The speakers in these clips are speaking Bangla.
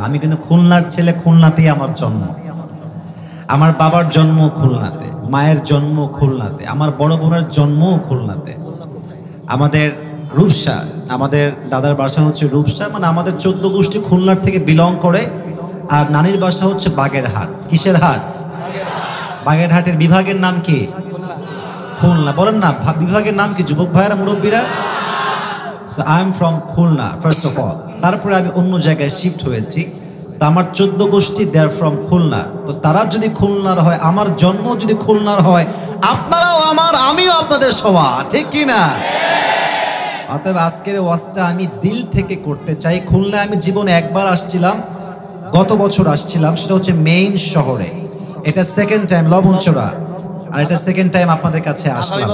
আমি কিন্তু খুলনার ছেলে, খুলনাতেই আমার জন্ম। আমার বাবার জন্ম খুলনাতে, মায়ের জন্ম খুলনাতে, আমার বড় বোনের জন্মও খুলনাতে। আমাদের রূপসা, আমাদের দাদার বাসা হচ্ছে রূপসা, মানে আমাদের 14 গোষ্ঠী খুলনার থেকে বিলং করে। আর নানির বাসা হচ্ছে বাগেরহাট। কিসের হাট? বাগেরহাটের বিভাগের নাম কি? খুলনা। বলেন না বিভাগের নাম কি যুবক ভাইয়েরা, মুরব্বীরা? So I am from Khulna first of all. তারপরে আমি অন্য জায়গায় শিফট হয়েছি। তা আমার 14 গোষ্ঠী দে আর ফ্রম খুলনা। তো তারা যদি খুলনার হয়, আমার জন্ম যদি খুলনার হয়, আপনারাও আমার, আমিও আপনাদের সবার, ঠিক কি না? অতএব আজকের ওয়াজটা আমি দিল থেকে করতে চাই। খুলনায় আমি জীবনে একবার আসছিলাম, গত বছর আসছিলাম, সেটা হচ্ছে মেইন শহরে। এটা সেকেন্ড টাইম লবণচোরা, আর এটা সেকেন্ড টাইম আপনাদের কাছে আসলাম।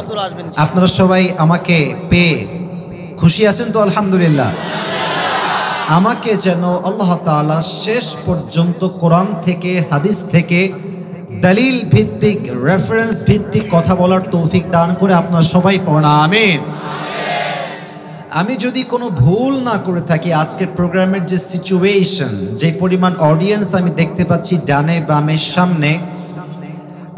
আপনারা সবাই আমাকে পেয়ে খুশি আছেন তো? আলহামদুলিল্লাহ। আমাকে যেন আল্লাহ তাআলা শেষ পর্যন্ত কোরআন থেকে, হাদিস থেকে দলিল ভিত্তিক, রেফারেন্স ভিত্তিক কথা বলার তৌফিক দান করে আপনারা সবাই পড়ুন আমিন। আমি যদি কোনো ভুল না করে থাকি, আজকের প্রোগ্রামের যে সিচুয়েশন, যে পরিমাণ অডিয়েন্স আমি দেখতে পাচ্ছি ডানে বামে সামনে,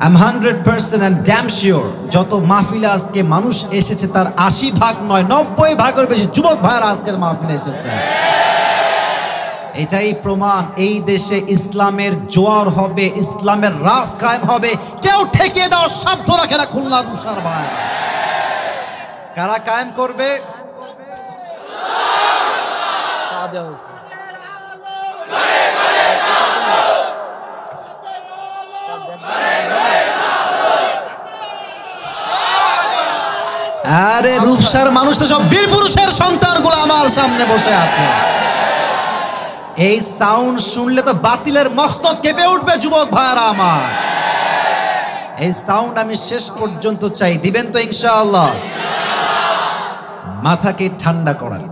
I'm 100% and damn sure যত মাহফিলে আজকে মানুষ এসেছে তার 80 ভাগ নয় 90 ভাগের বেশি যুবক ভাইরা আজকের মাহফিলে এসেছে। এটাই প্রমাণ এই দেশে ইসলামের জোয়ার হবে, ইসলামের রাজ কায়েম হবে। কেউ ঠেকিয়ে দেওয়ার সাধ্য রাখে না খুলনার রূপসার ভাই। কারা কায়েম করবে? আরে রূপসার মানুষ তো সব বীর পুরুষের সন্তানগুলো আমার সামনে বসে আছে। এই সাউন্ড শুনলে তো বাতিলের মস্তক কেঁপে উঠবে যুবক ভাইরা আমার। এই সাউন্ড আমি শেষ পর্যন্ত চাই, দিবেন তো ইনশাআল্লাহ? মাথাকে ঠান্ডা করার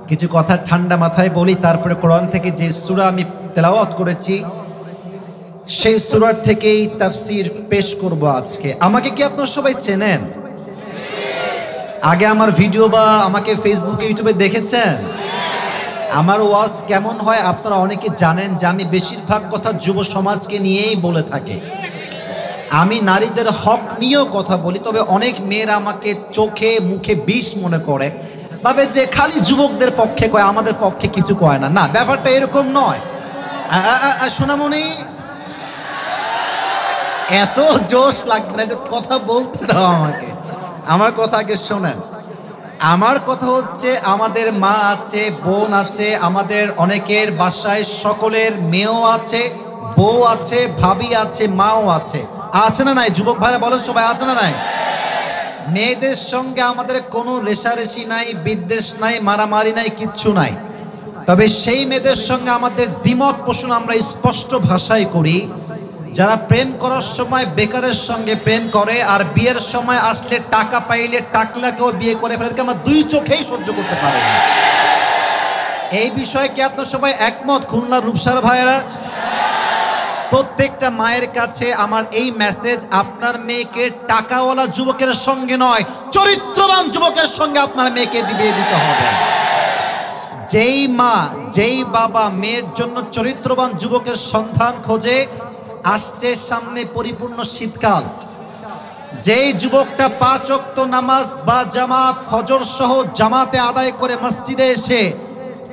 কিছু কথা ঠান্ডা মাথায় বলি, তারপরে কোরআন থেকে যে সূরা আমি তেলাওয়াত করেছি সেই সূরার থেকেই তাফসীর পেশ করব আজকে। আমাকে কি আপনারা সবাই চেনেন? আগে আমার ভিডিও বা আমাকে ফেসবুকে, ইউটিউবে দেখেছেন? আমার ওয়াজ কেমন হয় আপনারা অনেকে জানেন যে আমি বেশিরভাগ কথা যুব সমাজকে নিয়েই বলে থাকি। আমি নারীদের হক নিয়েও কথা বলি, তবে অনেক মেয়েরা আমাকে চোখে মুখে বিষ মনে করে, ভাবে যে খালি যুবকদের পক্ষে কয়, আমাদের পক্ষে কিছু কয় না। না, ব্যাপারটা এরকম নয়। সোনামণি, এত জোশ লাগবে না, এটা কথা বলতে দাও আমাকে। আমার কথা আগে শোনেন। আমার কথা হচ্ছে, আমাদের মা আছে, বোন আছে, আমাদের অনেকের বাসায় সকলের মেয়েও আছে, বউ আছে, ভাবি আছে, মাও আছে। আছে না নাই? যুবক ভাইরা বলেন, সবাই আছে না নাই? মেয়েদের সঙ্গে আমাদের কোনো রেষারেষি নাই, বিদ্বেষ নাই, মারামারি নাই, কিচ্ছু নাই। তবে সেই মেয়েদের সঙ্গে আমাদের দ্বিমত পোষণ আমরা স্পষ্ট ভাষায় করি। যারা প্রেম করার সময় বেকারের সঙ্গে প্রেম করে, আর বিয়ের সময় আসলে টাকা পাইলে টাকলাকেও বিয়ে করে ফেলে, আমরা দুই চোখেই সহ্য করতে পারি না। এই বিষয়ে কি আপনারা সবাই একমত? খুলনার রূপসার ভাইয়েরা, প্রত্যেকটা মায়ের কাছে আমার এই মেসেজ, আপনার মেয়েকে টাকাওয়ালা যুবকের সঙ্গে নয়, চরিত্রবান যুবকের সঙ্গে আপনার মেয়েকে বিয়ে দিতে হবে। যেই মা, যেই বাবা মেয়ের জন্য চরিত্রবান যুবকের সন্ধান খোঁজে, আসছে সামনে পরিপূর্ণ শীতকাল, যেই যুবকটা 5 ওয়াক্ত নামাজ বা জামাত, ফজর সহ জামাতে আদায় করে মসজিদে এসে,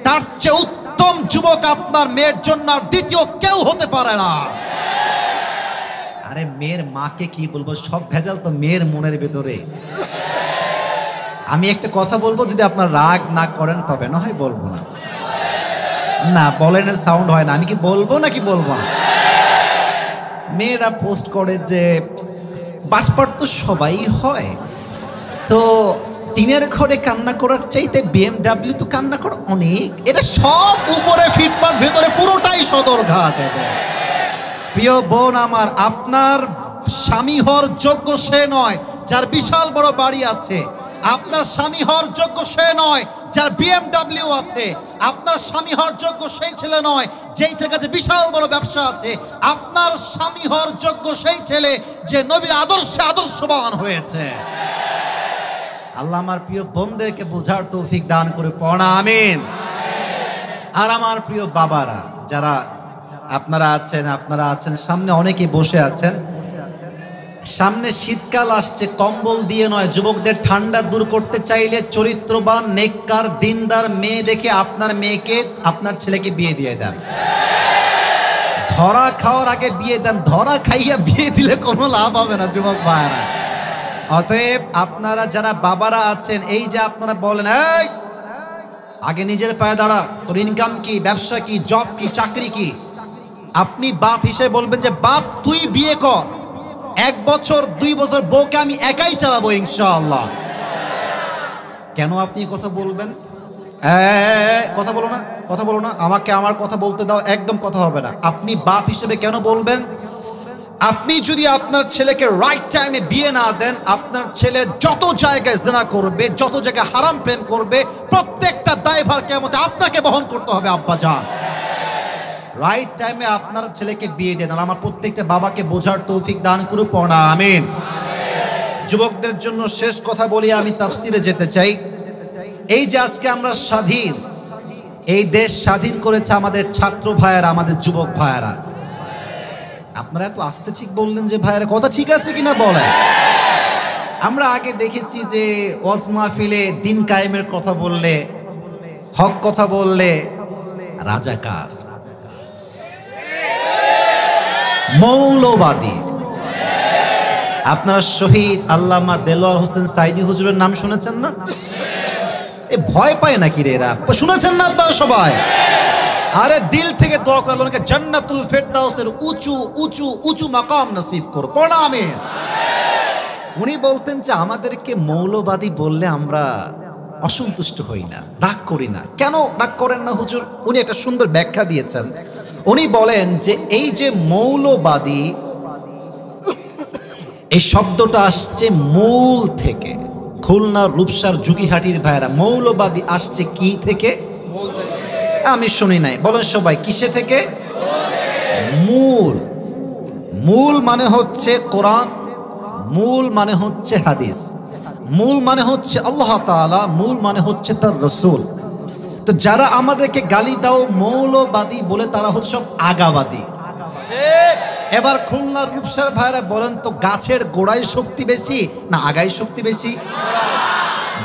তার চেয়ে উত্তম যুবক আপনার মেয়ের জন্য আর দ্বিতীয় কেউ হতে পারে না। আরে মেয়ের মাকে কি বলবো, সব ভেজাল তো মেয়ের মনের ভেতরে। আমি একটা কথা বলবো, যদি আপনার রাগ না করেন তবে না হয় বলবো না। না বলেন, সাউন্ড হয় না। আমি কি বলবো নাকি বলবো না? মেয়েরা পোস্ট করে যে বাটপার তো সবাই হয়, তো টিনের ঘরে কান্না করার চাইতে বিএমডাব্লিউ তো কান্না করা অনেক, এটা সব উপরে ফিটপাট, ভেতরে পুরোটাই সদরঘাট। প্রিয় বোন আমার, আপনার স্বামী হওয়ার যোগ্য সে নয় যার বিশাল বড় বাড়ি আছে। আপনার স্বামী হওয়ার যোগ্য সে নয় যার বিএমডাব্লিউ আছে। আপনার স্বামী হওয়ার যোগ্য সেই ছেলে নয় যেই ছেলের কাছে বিশাল বড় ব্যবসা আছে। আপনার স্বামী হওয়ার যোগ্য সেই ছেলে যে নবীর আদর্শে আদর্শবান হয়েছে। আল্লাহ আমার প্রিয় বোনদেরকে বোঝার তৌফিক দান করে পড়া আমিন। আর আমার প্রিয় বাবারা যারা আপনারা আছেন সামনে অনেকেই বসে আছেন, সামনে শীতকাল আসছে, কম্বল দিয়ে নয়, যুবকদের ঠান্ডা দূর করতে চাইলে চরিত্রবান নেককার দিনদার মেয়ে দেখে আপনার মেয়েকে আপনার ছেলেকে বিয়ে দিয়ে দেন। ধরা খাওয়ার আগে বিয়ে দেন, ধরা খাইয়া বিয়ে দিলে কোনো লাভ হবে না যুবক ভাইরা। অতএব আপনারা যারা বাবারা আছেন, এই যে আপনারা বলেন এই আগে নিজের পায়ে দাঁড়া, তোর ইনকাম কি, ব্যবসা কি, জব কি, চাকরি কি, আপনি বাপ হিসেবে বলবেন যে বাপ তুই বিয়ে কর, 1 বছর 2 বছর বউকে আমি একাই চালাবো ইনশাআল্লাহ। কেন আপনি কথা বলবেন? কথা বলো না, আমাকে আমার কথা বলতে দাও, একদম কথা হবে না। আপনি বাপ হিসেবে কেন বলবেন? আপনি যদি আপনার ছেলেকে রাইট টাইমে বিয়ে না দেন, আপনার ছেলে যত জায়গায় জিনা করবে, যত জায়গায় হারাম প্রেম করবে, প্রত্যেকটা দায়ভার কিয়ামতে আপনাকে বহন করতে হবে আব্বা জান। রাইট টাইমে আপনার ছেলেকে বিয়ে দেন। আমার প্রত্যেকটা বাবাকে বোঝার তৌফিক দান করুন পড়া আমিন। যুবকদের জন্য শেষ কথা বলি, আমি তাফসিরে যেতে চাই। এই যে আজকে আমরা স্বাধীন, এই দেশ স্বাধীন করেছে আমাদের ছাত্র ভাইয়েরা, আমাদের যুবক ভাইয়েরা। আপনারা এত আস্তে ঠিক বললেন যে ভাইয়েরা কথা ঠিক আছে কিনা বলেন। আমরা আগে দেখেছি যে ওয়াজ মাহফিলে দিন কায়েমের কথা বললে, হক কথা বললে রাজাকার, মৌলবাদী। আপনারা শহীদ আল্লামা দেলোয়ার হোসেন সাইদি হুজুরের নাম শুনেছেন না? এ ভয় পায় নাকি রে এরা? শুনেছেন না আপনারা সবাই? আরে দিল থেকে দোয়া করে আল্লাহকে জান্নাতুল ফেরদাউসের উঁচু উঁচু উঁচু মাকাম নসিব করো, পড়া আমিন। উনি বলতেন যে আমাদেরকে মৌলবাদী বললে আমরা অসন্তুষ্ট হই না, রাগ করি না। কেন রাগ করেন না হুজুর? উনি একটা সুন্দর ব্যাখ্যা দিয়েছেন। উনি বলেন যে এই যে মৌলবাদী, এই শব্দটা আসছে মূল থেকে। খুলনার রূপসার যুগিহাটির ভাইরা, মৌলবাদী আসছে কি থেকে? আমি শুনি নাই, বলেন সবাই কিসে থেকে? মূল। মূল মানে হচ্ছে কোরআন, মূল মানে হচ্ছে হাদিস, মূল মানে হচ্ছে আল্লাহ তাআলা, মূল মানে হচ্ছে তার রাসূল। তো যারা আমাদেরকে গালি দাও মৌলবাদী বলে, তারা হচ্ছে সব আগাবাদী। এবার খুলনার রূপসার ভাইরা বলেন তো, গাছের গোড়ায় শক্তি বেশি না আগায় শক্তি বেশি?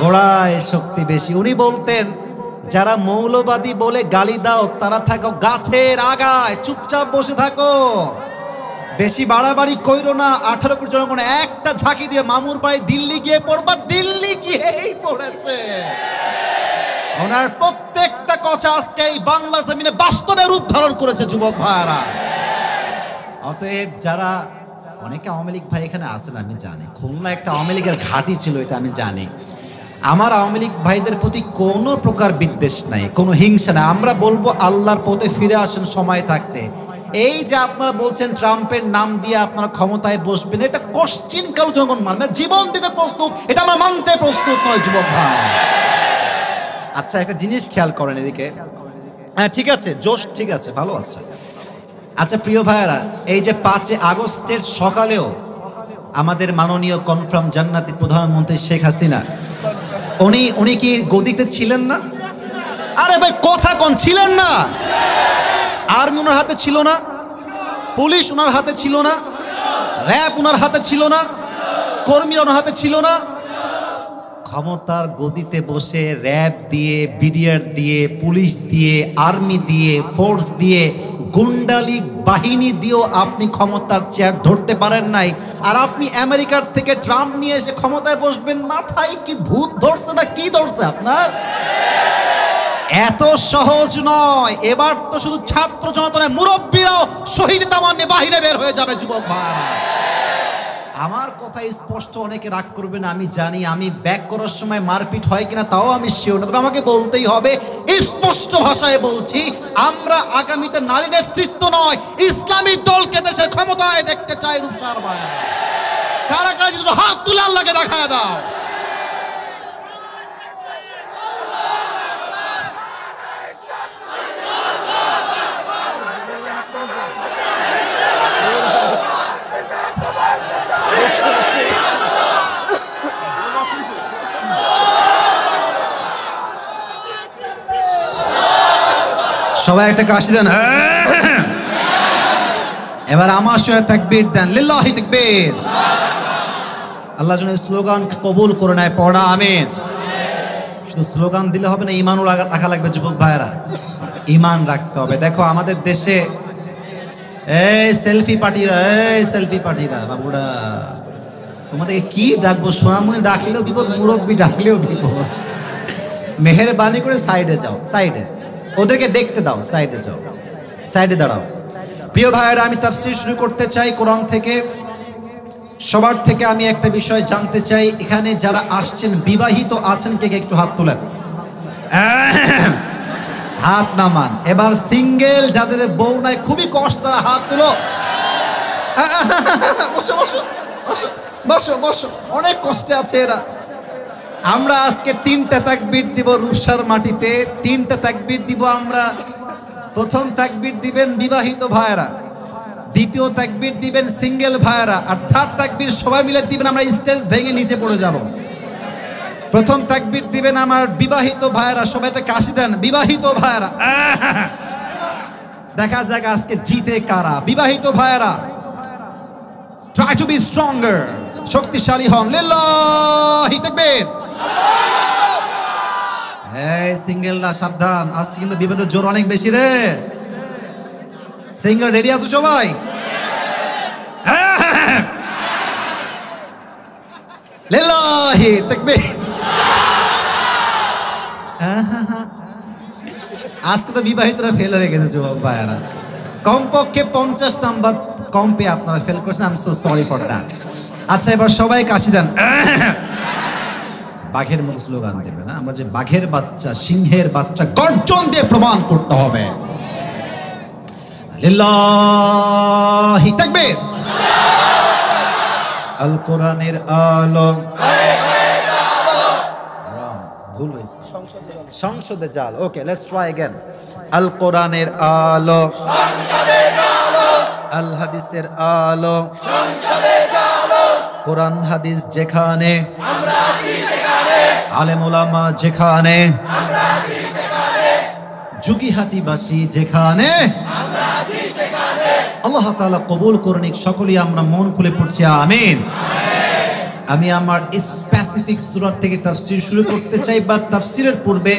গোড়ায় শক্তি বেশি। উনি বলতেন যারা মৌলবাদী বলে গালি দাও তারা থাকো গাছের আগায়, চুপচাপ বসে থাকো, বেশি বাড়াবাড়ি কইরো না। 18 কোটি জনগণ একটা ঝাঁকি দিয়ে মামুর বাড়ি দিল্লি গিয়ে পড়বা, দিল্লি গিয়েই পড়েছে। ওনার প্রত্যেকটা কথা আজকে এই বাংলার জমিনে বাস্তবে রূপ ধারণ করেছে যুবক ভাইরা। অতএব যারা, অনেকে আওয়ামী লীগ ভাই এখানে আছেন আমি জানি, খুলনা একটা আওয়ামী লীগের ঘাঁটি ছিল এটা আমি জানি। আমার আওয়ামী লীগ ভাইদের প্রতি কোনো প্রকার বিদ্বেষ নাই, কোনো হিংসা নাই। আমরা বলবো আল্লাহর পথে ফিরে আসেন সময় থাকতে। এই যে আপনারা বলছেন ট্রাম্পের নাম দিয়ে আপনারা ক্ষমতায় বসবেন, এটা কোশ্চিন কাল জনগণ মানবে, জীবন দিতে প্রস্তুত, এটা আমরা মানতে প্রস্তুত নয় যুবক ভাই। আচ্ছা একটা জিনিস খেয়াল করেন এদিকে, হ্যাঁ ঠিক আছে, জোশ ঠিক আছে, ভালো আছে। আচ্ছা প্রিয় ভাইয়েরা, এই যে 5 আগস্টের সকালেও আমাদের মাননীয় কনফার্ম জান্নাতি প্রধানমন্ত্রী শেখ হাসিনা, উনি কি গদিতে ছিলেন না? আরে ভাই কথা কোন ছিলেন না? আর্মি ওনার হাতে ছিল না? পুলিশ ওনার হাতে ছিল না? র্যাব ওনার হাতে ছিল না? কর্মীরা ওনার হাতে ছিল না? ক্ষমতার গদিতে বসে র্যাব দিয়ে, বিডিআর দিয়ে, পুলিশ দিয়ে, আর্মি দিয়ে, ফোর্স দিয়ে, গুন্ডালি বাহিনী দিয়েও আপনি ক্ষমতার চেয়ার ধরতে পারেন নাই। আর আপনি আমেরিকার থেকে ট্রাম্প নিয়ে এসে ক্ষমতায় বসবেন, মাথায় কি ভূত ধরছে না কি ধরছে আপনার? এত সহজ নয়। এবার তো শুধু ছাত্র জনতা নয়, মুরব্বীরাও শহীদ তামান্নে বাহিরে বের হয়ে যাবে যুবক ভাইরা। আমার কথা স্পষ্ট, অনেকে রাগ করবে না আমি জানি, আমি ব্যাক করার সময় মারপিট হয় কিনা তাও আমি শিওর না, তবে আমাকে বলতেই হবে। স্পষ্ট ভাষায় বলছি, আমরা আগামীতে নারী নেতৃত্ব নয় ইসলামী দলকে দেশের ক্ষমতায় দেখতে চাই। রূপসার ভাই কারা কারা যদি হাত তুলে আল্লাহকে দেখায় দাও। সবাই একটা কাশি দেন। এবার আমার সঙ্গে তাকবীর দেন, লিল্লাহি তাকবীর। আল্লাহ যেন স্লোগান কবুল করে নেয়, পড়া আমিন। শুধু স্লোগান দিলে হবে না, ঈমানও রাখা লাগবে যুবক ভাইয়েরা, ঈমান রাখতে হবে। দেখো আমাদের দেশে এই সেলফি পার্টিরা বাবুরা, তোমাদেরকে কি ডাকবো? সোনামণি ডাকলেও বিপদ, মুরব্বি ডাকলেও বিপদ। মেহেরবানি করে সাইডে যাও, সাইডে ওদেরকে দেখতে দাও, সাইডে যাও, সাইডে দাঁড়াও। প্রিয় ভাইয়েরা, আমি তাফসীর শুরু করতে চাই কোরআন থেকে। সবার থেকে আমি একটা বিষয় জানতে চাই, এখানে যারা আসছেন বিবাহিত আছেন কে কে একটু হাত তোলেন, হাত নামান। এবার সিঙ্গেল যাদের বউ নাই, খুবই কষ্ট, তারা হাত তুলো। বসো বসো বসো বসো বসো, অনেক কষ্টে আছে এরা। আমরা আজকে 3টা তাকবীর দিব রূপসার মাটিতে, 3টা তাকবীর দিব আমরা। প্রথম তাকবীর দিবেন বিবাহিত ভাইয়েরা, দ্বিতীয় তাকবীর দিবেন সিঙ্গেল ভাইয়েরা, আর থার্ড তাকবীর সবাই মিলে দিবেন, আমরা স্টেজ ভেঙে নিচে পড়ে যাব। প্রথম তাকবীর দিবেন আমার বিবাহিত ভাইয়েরা, সবাই একটা কাশি দেন। বিবাহিত ভাইয়েরা, দেখা যাক আজকে জিতে কারা। বিবাহিত ভাইয়েরা, ট্রাই টু বি স্ট্রঙ্গার, শক্তিশালী হন। লিল্লাহি তাকবীর। এই সিঙ্গেলরা সাবধান, আজকে কিন্তু বিবাদের জোর অনেক বেশি রে। সিঙ্গেল রেডি আছো সবাই? লিল্লাহি তাকবীর। আজকে তো বিবাহিতরা ফেল হয়ে গেছে যুবক ভাইয়ারা, কমপক্ষে 50 নাম্বার কম পেয়ে আপনারা ফেল করছেন। I am so sorry for that. আচ্ছা, এবার সবাই কাশি দেন। বাঘের মতো স্লোগান দেবে না, আমরা যে বাঘের বাচ্চা, সিংহের বাচ্চা, গর্জন দিয়ে প্রমাণ করতে হবে। লিল্লাহি তাকবীর। আল কোরআনের আলো, ভুল হয়েছে, সংসদে জাল। ওকে, লেটস ট্রাই अगेन। আল কোরআনের আলো, আল হাদিসের আলো, কোরআন হাদিস যেখানে, আলেম ওলামা যেখানে, যুগিহাটিবাসী যেখানে, আল্লাহ তাআলা কবুল করুন। সকলেই আমরা মন খুলে পড়ছি আমিন। আমি আমার স্পেসিফিক সূরা থেকে তাফসীর শুরু করতে চাই, বাট তাফসীরের পূর্বে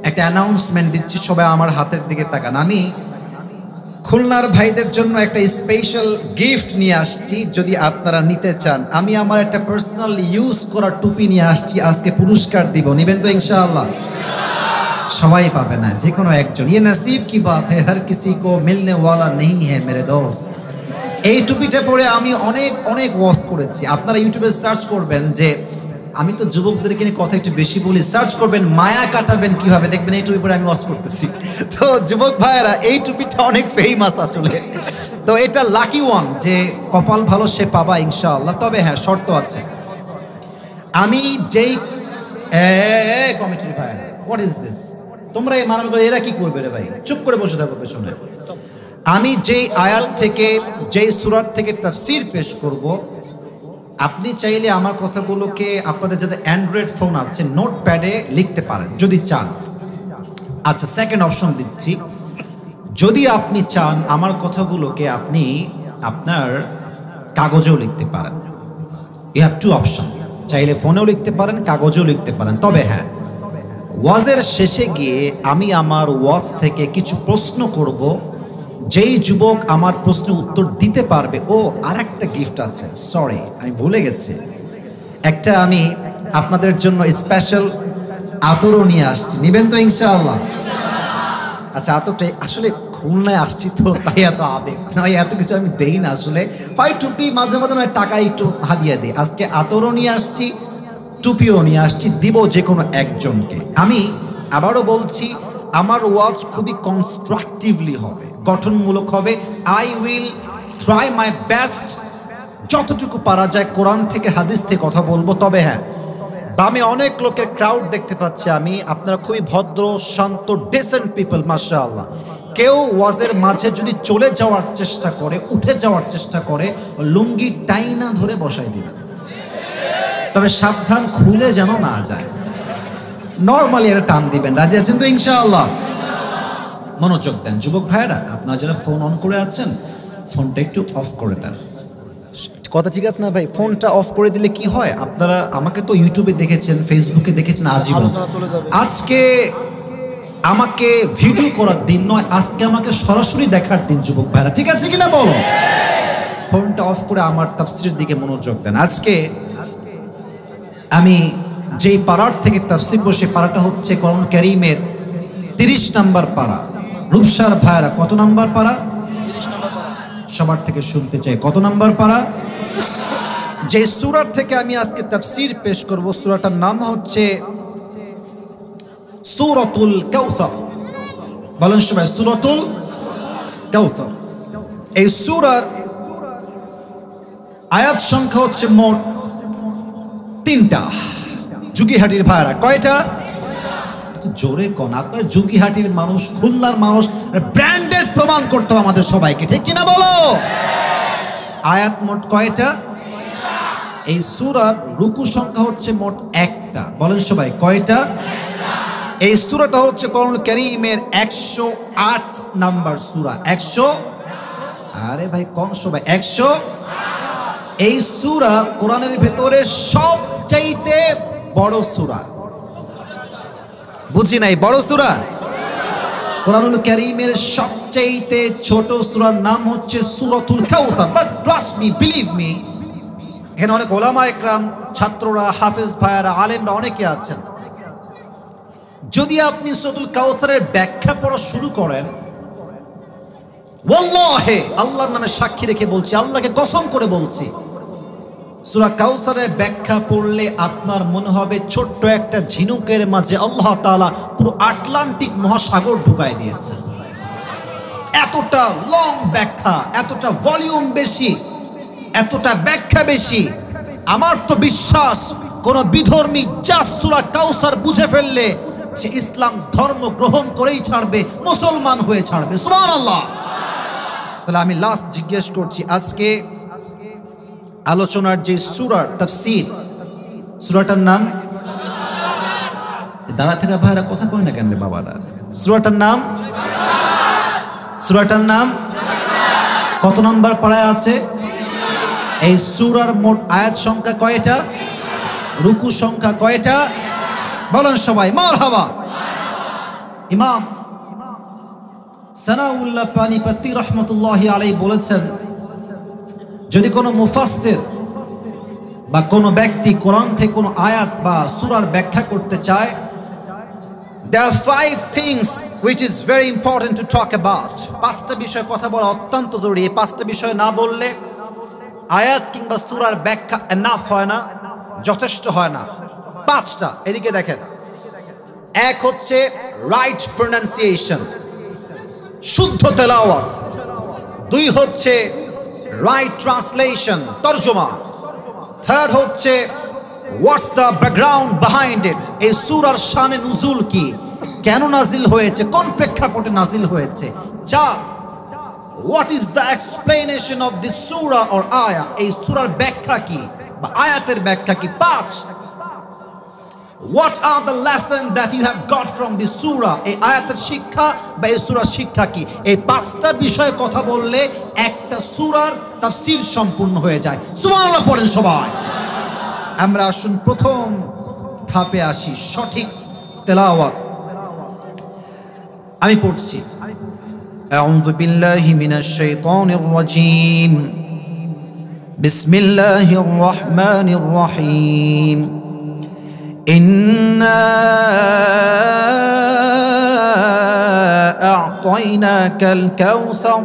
একটা অ্যানাউন্সমেন্ট দিচ্ছি, সবাই আমার হাতের দিকে তাকান। আমি খুলনার ভাইদের জন্য একটা স্পেশাল গিফট নিয়ে আসছি, যদি আপনারা নিতে চান। আমি আমার একটা পার্সোনাল ইউজ করা টুপি নিয়ে আসছি, আজকে পুরস্কার দিব, নিবেন তো ইনশাআল্লাহ? সবাই পাবে না, যে কোনো একজন। ये नसीब की बात है, हर किसी को मिलने वाला नहीं है मेरे दोस्त। এই টুপিটা পরে আমি অনেক অনেক ওয়াজ করেছি। আপনারা ইউটিউবে সার্চ করবেন, যে আমি তো যুবকদেরকে নিয়ে কথা একটু বেশি বলি, সার্চ করবেন মায়া কাটাবেন কিভাবে, দেখবেন এই টুপি পরে আমি ওয়াজ করতেছি। তো যুবক ভাইয়েরা, এই টুপিটা অনেক ফেমাস আসলে। তো এটা লাকি ওয়ান, যে কপাল ভালো সে পাবা ইনশাআল্লাহ। তবে হ্যাঁ, শর্ত আছে। আমি যেই কমিটির ভাইয়েরা, হোয়াট ইজ দিস? তোমরা এই মানব, এরা কি করবে রে ভাই? চুপ করে বসে থাকো পেছনে। আমি যেই আয়াত থেকে, যেই সূরা থেকে তাফসীর পেশ করব, আপনি চাইলে আমার কথাগুলোকে, আপনাদের যাদের অ্যান্ড্রয়েড ফোন আছে, নোটপ্যাডে লিখতে পারেন যদি চান। আচ্ছা, সেকেন্ড অপশন দিচ্ছি, যদি আপনি চান আমার কথাগুলোকে আপনি আপনার কাগজেও লিখতে পারেন। ইউ হ্যাভ টু অপশন, চাইলে ফোনেও লিখতে পারেন, কাগজেও লিখতে পারেন। তবে হ্যাঁ, ওয়াজের শেষে গিয়ে আমি আমার ওয়াজ থেকে কিছু প্রশ্ন করব, যেই যুবক আমার প্রশ্নের উত্তর দিতে পারবে, ও আর একটা গিফট আছে, সরি আমি ভুলে গেছি, একটা আমি আপনাদের জন্য স্পেশাল আতরও নিয়ে আসছি, নিবেন তো ইনশাআল্লাহ? আচ্ছা, আতরটা আসলে খুলনায় আসছি তো তাই এত আবেগ নয়, এত কিছু আমি দেই না আসলে। হয় টুপি মাঝে মাঝে নয় টাকা একটু হাদিয়া দিই। আজকে আতরও নিয়ে আসছি, টুপিও নিয়ে আসছি, দিব যে কোনো একজনকে। আমি আবারও বলছি, আমার ওয়াজ খুবই কনস্ট্রাকটিভলি হবে, গঠনমূলক হবে। I will try my best, যতটুকু পারা যায় কোরআন থেকে হাদিস থেকে কথা বলবো। তবে হ্যাঁ, বামে অনেক লোকের ক্রাউড দেখতে পাচ্ছি আমি, আপনারা খুবই ভদ্র, শান্ত, ডিসেন্ট পিপল, মাশাআল্লাহ। কেউ ওয়াজের মাঝে যদি চলে যাওয়ার চেষ্টা করে, উঠে যাওয়ার চেষ্টা করে, লুঙ্গি টাইনা ধরে বসাই দিবেন। তবে সাবধান, খুলে যেন না যায়। নর্মালি এটা টান দিবেন। রাজি আছেন তো ইনশাআল্লাহ? মনোযোগ দেন যুবক ভাইয়েরা, আপনারা যারা ফোন অন করে আছেন ফোনটা একটু অফ করে দেন। কথা ঠিক আছে না ভাই? ফোনটা অফ করে দিলে কি হয়, আপনারা আমাকে তো ইউটিউবে দেখেছেন, ফেসবুকে দেখেছেন আজীবন। আজকে আমাকে ভিডিও করার দিন নয়, আজকে আমাকে সরাসরি দেখার দিন যুবক ভাইরা, ঠিক আছে কিনা বলো? ফোনটা অফ করে আমার তাফসিরের দিকে মনোযোগ দেন। আজকে আমি যেই পাড়ার থেকে তাফসির বসে, পাড়াটা হচ্ছে কোরআন কারীমের 30 নাম্বার পাড়া। রূপসার ভাইরা কত নাম্বার পাড়া? সবার থেকে শুনতে চাই, কত নাম্বার পাড়া? যে সূরার থেকে আমি আজকে তাফসীর পেশ করব, সূরাটার নাম হচ্ছে সূরাতুল কাউসার। বলেন সবাই, সূরাতুল কাউসার। এই সূরার আয়াত সংখ্যা হচ্ছে মোট 3টা। জুগিহাটির ভাইরা কয়টা? জোরে কোন, আপনার জুগিহাটির মানুষ, খুলনার মানুষ, ব্র্যান্ডেড প্রমাণ করতে হবে আমাদের সবাইকে, ঠিক কিনা বলো? আয়াত মোট কয়টা? এই সূরার রুকু সংখ্যা হচ্ছে মোট 1টা। বলেন সবাই, কয়টা? এই সূরাটা হচ্ছে কোরআন কারীমের 108 নাম্বার সূরা। 100, আরে ভাই কোন সবাই 100। এই সূরা কোরআনের ভেতরে সবচাইতে বড় সূরা। বুঝি নাই, বড় সূরা। কোরআনুল কারীমের সবচাইতে ছোট সূরার নাম হচ্ছে সূরাতুল কাউসার। But trust me, believe me, এখানে অনেক ওলামা একরাম, ছাত্ররা, হাফেজ ভাইয়ারা, আলেমরা অনেকে আছেন। যদি আপনি সূরাতুল কাউসারের ব্যাখ্যা পড়া শুরু করেন, ওয়াল্লাহি, আল্লাহর নামে সাক্ষী রেখে বলছি, আল্লাহকে কসম করে বলছি, সূরা কাউসারের ব্যাখ্যা পড়লে আপনার মনে হবে ছোট্ট একটা ঝিনুকের মাঝে আল্লাহ তাআলা পুরো আটলান্টিক মহাসাগর ঢুকায় দিয়েছে। এতটা লং ব্যাখ্যা, এতটা ভলিউম বেশি, এতটা ব্যাখ্যা বেশি। আমার তো বিশ্বাস কোন বিধর্মী যা সূরা কাউসার বুঝে ফেললে সে ইসলাম ধর্ম গ্রহণ করেই ছাড়বে, মুসলমান হয়ে ছাড়বে। সুবহানাল্লাহ। তাহলে আমি লাস্ট জিজ্ঞেস করছি, আজকে আলোচনার যে সূরার তাফসীর, সূরাটার নাম, দাঁড়া থেকে ভাইরা কথা কয় না কেন রে বাবারা? সূরাটার নাম, সূরাটার নাম কত নাম্বার পারায় আছে? এই সূরার মোট আয়াত সংখ্যা কয়টা? রুকু সংখ্যা কয়টা? বলেন সবাই মারহাবা। ইমাম সানাউল্লাহ পানিপতি রহমতুল্লাহি আলাইহি বলেছেন, যদি কোনো মুফাসসির বা কোনো ব্যক্তি কোরআন থেকে কোনো আয়াত বা সূরার ব্যাখ্যা করতে চায়, there are 5 things which is very important to talk about. 5টা বিষয় কথা বলা অত্যন্ত জরুরি। এই 5টা বিষয় না বললে আয়াত কিংবা সূরার ব্যাখ্যা এনাফ হয় না, যথেষ্ট হয় না। 5টা, এদিকে দেখেন। এক হচ্ছে রাইট প্রনাউন্সিয়েশন, শুদ্ধ তেলাওয়াত। 2 হচ্ছে রাইট ট্রান্সলেশন, তরজমা। 3rd হচ্ছে what's the background behind it, এই সূরার শানে নুজুল কি, কেন নাজিল হয়েছে, কোন প্রেক্ষাপটে নাজিল হয়েছে। 4, what is the explanation of this Surah or আয়া, এই সূরার ব্যাখ্যা কি বা আয়াতের ব্যাখ্যা কি। 5, what are the lessons that you have got from this surah, এই আয়াতের শিক্ষা বা এই সূরার শিক্ষা কি। এই 5টা বিষয়ে কথা বললে একটা সূরার তাফসীর সম্পূর্ণ হয়ে যায়। সুবহানাল্লাহ পড়েন সবাই। আমরা আসুন প্রথম ধাপে আসি, সঠিক তেলাওয়াত। আমি পড়ছি, আউযু বিল্লাহি মিনাশ শাইতানির রাজীম, বিসমিল্লাহির রহমানির রহিম। إنا أعطيناك আ'তাইনাকাল কাউসার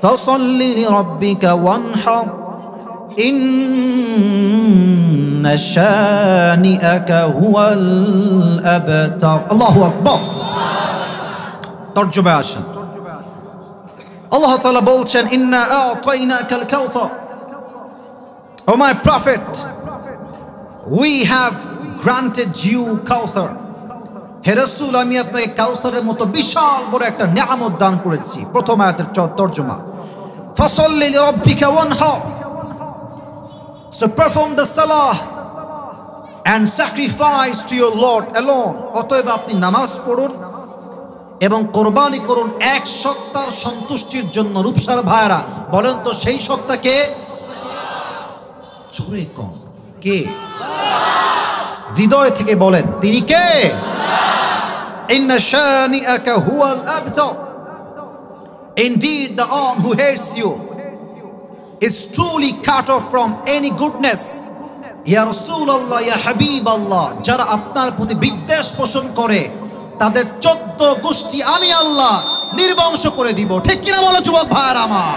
ফাসাল্লি লিরাব্বিকা ওয়ানহার ইন্না শানিআকা হুয়াল আবতার। আল্লাহু আকবার। তরজমা আসেন। আল্লাহ তাআলা বলছেন, ইন্না আ'তাইনাকাল কাউসার, ও my prophet, we have granted you Kausar. হে রাসূল, আমি আপনাকে কাউসারের মতো বিশাল বড় একটা নিয়ামত দান করেছি। প্রথম আয়াতের তরজমা, ফাসাল্লি লিরাব্বিকা ওয়ানহার, so perform the salah and sacrifice to your Lord alone। অতএব আপনি নামাজ পড়ুন এবং কোরবানি করুন এক সত্তার সন্তুষ্টির জন্য। রূপসার ভাইরা বলেন তো সেই সত্তাকে? জোরে কোন কে? হৃদয় থেকে বলেন, তিনি কে? ইন্না শানিআকা হুয়াল আবতার, indeed the one who hates you is truly cut off from any goodness। ইয়া রাসূলুল্লাহ, ইয়া হাবিবাল্লাহ, যারা আপনার প্রতি বিদ্বেষ পোষণ করে তাদের 14 গোষ্ঠী আমি আল্লাহ নির্বংশ করে দিব। ঠিক কিনা বলো যুবক ভাইরা আমার?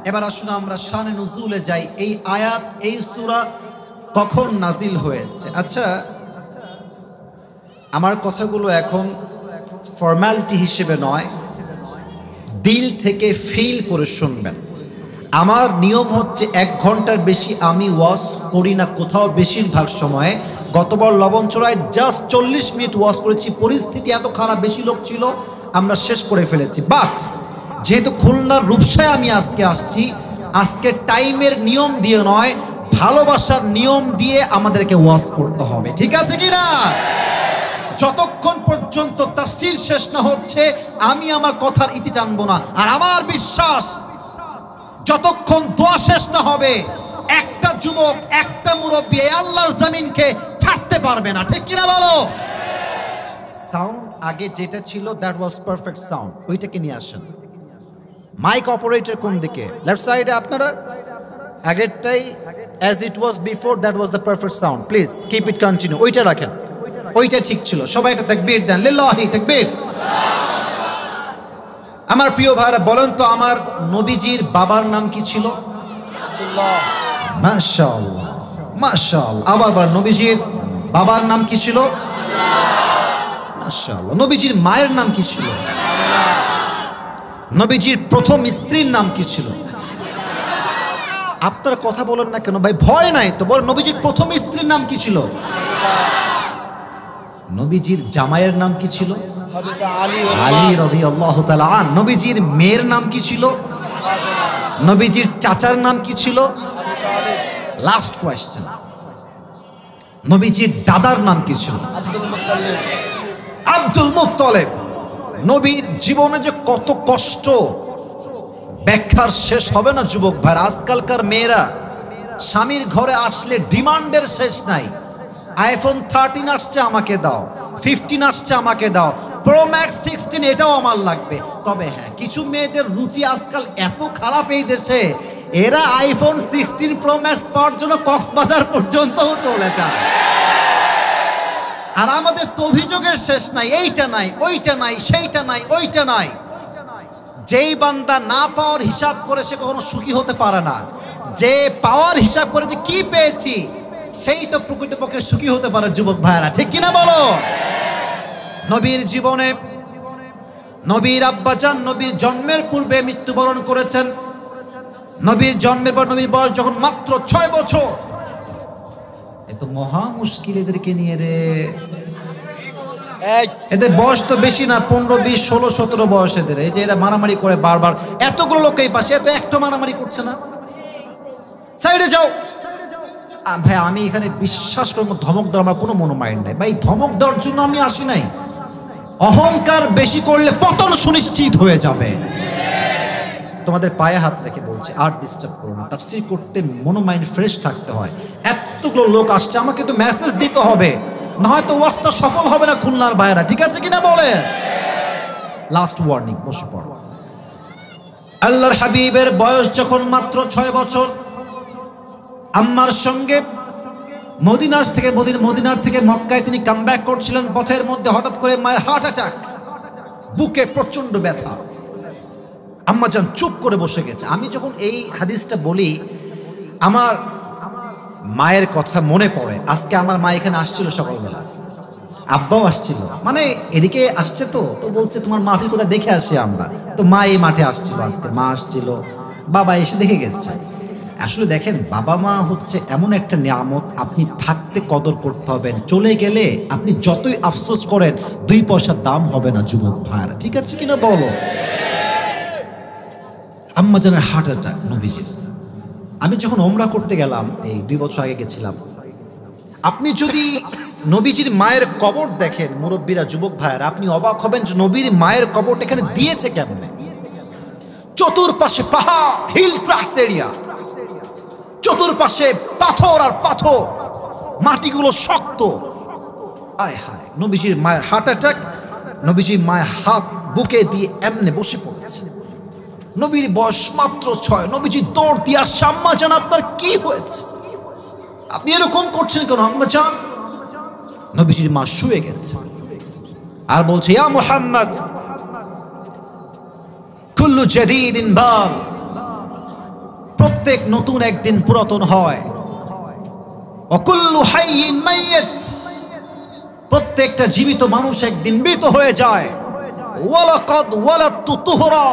এবার আসুন আমরা শানে নুজুলে যাই। এই আয়াত, এই সূরা কখন নাজিল হয়েছে? আচ্ছা, আমার কথাগুলো এখন ফর্মালিটি হিসেবে নয়, দিল থেকে ফিল করে শুনবেন। আমার নিয়ম হচ্ছে 1 ঘন্টার বেশি আমি ওয়াজ করি না কোথাও, বেশিরভাগ সময়ে। গতবার লবণচড়ায় জাস্ট 40 মিনিট ওয়াজ করেছি। পরিস্থিতি এত খারাপ, বেশি লোক ছিল, আমরা শেষ করে ফেলেছি। বাট যেহেতু খুলনার রূপসায় আমি আজকে আসছি, আজকে টাইমের নিয়ম দিয়ে নয়, ভালোবাসার নিয়ম দিয়ে আমাদেরকে ওয়াজ করতে হবে। ঠিক আছে কি না? যতক্ষণ পর্যন্ত তাফসীর শেষ না হচ্ছে আমি আমার কথার ইতি টানবো না। আর আমার বিশ্বাস, যতক্ষণ দোয়া শেষ না হবে একটা যুবক, একটা মুরব্বী এই আল্লাহর জমিনকে ছাড়তে পারবে না। ঠিক কিনা বলো? সাউন্ড আগে যেটা ছিল দ্যাট ওয়াজ পারফেক্ট সাউন্ড, ওইটাকে নিয়ে আসেন। মাইক অপারেটর কোন দিকে? লেফট সাইডে আপনারা? আগেরটাই as it was before, that was the perfect sound. Please keep it continue. ওইটা রাখেন, ওইটা ঠিক ছিল। সবাই একটা তাকবীর দেন, লিল্লাহি তাকবীর। আমার প্রিয় ভাইরা বলেন তো, আমার নবীজির বাবার নাম কি ছিল? মাশাআল্লাহ, মাশাআল্লাহ। আবার নবীজির বাবার নাম কি ছিল? মাশাআল্লাহ। নবীজির মায়ের নাম কি ছিল? নবীজির প্রথম স্ত্রীর নাম কি ছিল? আপনারা কথা বলেন না কেন ভাই? ভয় নাই তো, বল নবীজির প্রথম স্ত্রীর নাম কি ছিল? নবীজির জামাইয়ের নাম কি ছিল? আলী রাদিয়াল্লাহু তাআলা আন। নবীজির মেয়ের নাম কি ছিল? নবীজির চাচার নাম কি ছিল? লাস্ট কোয়েশ্চেন, নবীজির দাদার নাম কি ছিল? Abdul Muttalib. নবীর জীবনে যে কত কষ্ট, ব্যাখ্যার শেষ হবে না যুবক ভাই। আজকালকার মেয়েরা স্বামীর ঘরে আসলে ডিমান্ডের শেষ নাই। আইফোন 13 আসছে আমাকে দাও, 15 আসছে আমাকে দাও, প্রো ম্যাক্স 16 এটাও আমার লাগবে। তবে হ্যাঁ, কিছু মেয়েদের রুচি আজকাল এত খারাপ এই দেশে, এরা আইফোন 16 প্রো ম্যাক্স পাওয়ার জন্য কক্সবাজার পর্যন্ত চলে যায়। আর আমাদের তো অভিযোগের শেষ নাই, এইটা নাই, ওইটা নাই, সেইটা নাই, ওইটা নাই। যেই বান্দা না পাওয়ার হিসাব করে সে কখনো সুখী হতে পারে না। যে পাওয়ার হিসাব করে যে কি পেয়েছি সেই তো প্রকৃতপক্ষে সুখী হতে পারে যুবক ভাইরা। ঠিক কিনা বলো? নবীর জীবনে নবীর আব্বাজান নবীর জন্মের পূর্বে মৃত্যুবরণ করেছেন। নবীর জন্মের পর নবীর বয়স যখন মাত্র 6 বছর। এ তো মহা মুশকিল এদেরকে নিয়ে রে। এদের বয়স তো বেশি না, 15, 20, 16, 17 বয়স এদের। এই যে এরা মারামারি করে বারবার, এতগুলো লোক এই পাশে, এত একটা মারামারি করছে না। সাইডে যাও ভাই। আমি এখানে বিশ্বাস করবো ধমক দেওয়ার আমার কোনো মনোমাইন্ড নাই ভাই। ধমক দেওয়ার জন্য আমি আসি নাই। অহংকার বেশি করলে পতন সুনিশ্চিত হয়ে যাবে। তোমাদের পায়ে হাত রেখে বলছি, আর ডিস্টার্ব করো না। তাফসীর করতে মনোমাইন্ড ফ্রেশ থাকতে হয়। এতগুলো লোক আসছে, আমাকে তো মেসেজ দিতে হবে, না হয়তো ওয়াজটা সফল হবে না খুলনার ভাইরা। ঠিক আছে কিনা বলেন? লাস্ট ওয়ার্নিং, বসে পড়ো। আল্লাহর হাবিবের বয়স যখন মাত্র 6 বছর, আম্মার সঙ্গে মদিনার থেকে মক্কায় তিনি কামব্যাক করছিলেন। পথের মধ্যে হঠাৎ করে মায়ের হার্ট অ্যাটাক। বুকে প্রচন্ড ব্যথা। আম্মাজান চুপ করে বসে গেছে। আমি যখন এই হাদিসটা বলি আমার মায়ের কথা মনে পড়ে। আজকে আমার মা এখানে আসছিল সকালবেলা, আব্বাও আসছিল, মানে এদিকে আসছে তো বলছে তোমার মাহফিল কোথায় দেখে আসি আমরা। তো মা এই মাঠে আসছিল, আজকে মা আসছিল, বাবা এসে দেখে গেছে। আসলে দেখেন, বাবা মা হচ্ছে এমন একটা নিয়ামত, আপনি থাকতে কদর করতে হবেন, চলে গেলে আপনি যতই আফসোস করেন 2 পয়সার দাম হবে না যুবক ভাইরা, ঠিক আছে কিনা বলো? আম্মাজানের হার্ট অ্যাটাক নবীজির। আমি যখন ওমরা করতে গেলাম, এই 2 বছর আগে গেছিলাম, আপনি যদি নবীজির মায়ের কবর দেখেন, মুরব্বীরা, যুবক ভাইয়েরা, আপনি অবাক হবেন যে নবীর মায়ের কবরটা এখানে দিয়েছে কেমনে। চতুর্পাশে পাহাড়, হিল ট্রাক্স এরিয়া, চতুর্পাশে পাথর আর পাথর, মাটিগুলো শক্ত। আয় হায়, নবীজির মায়ের হার্ট অ্যাটাক, নবীজির মায়ের হাত বুকে দিয়ে এমনে বসে পড়েছে। নবীর বয়স মাত্র 6। নবীজি দৌড় দিয়ে আসছে, আম্মা জান আপনার কি হয়েছে, আপনি এরকম করছেন কেন আম্মা জান? নবীজির মা শুয়ে গেছে আর বলছে, ইয়া মুহাম্মদ, কুল্লু জাদীদিন বাল, প্রত্যেক নতুন একদিন পুরাতন হয়। ওয়াকুল্লু হাইয়িন মাইয়িত, প্রত্যেকটা জীবিত মানুষ একদিন মৃত হয়ে যায়। ওয়ালাকাদ ওয়ালাদতু তুহরা,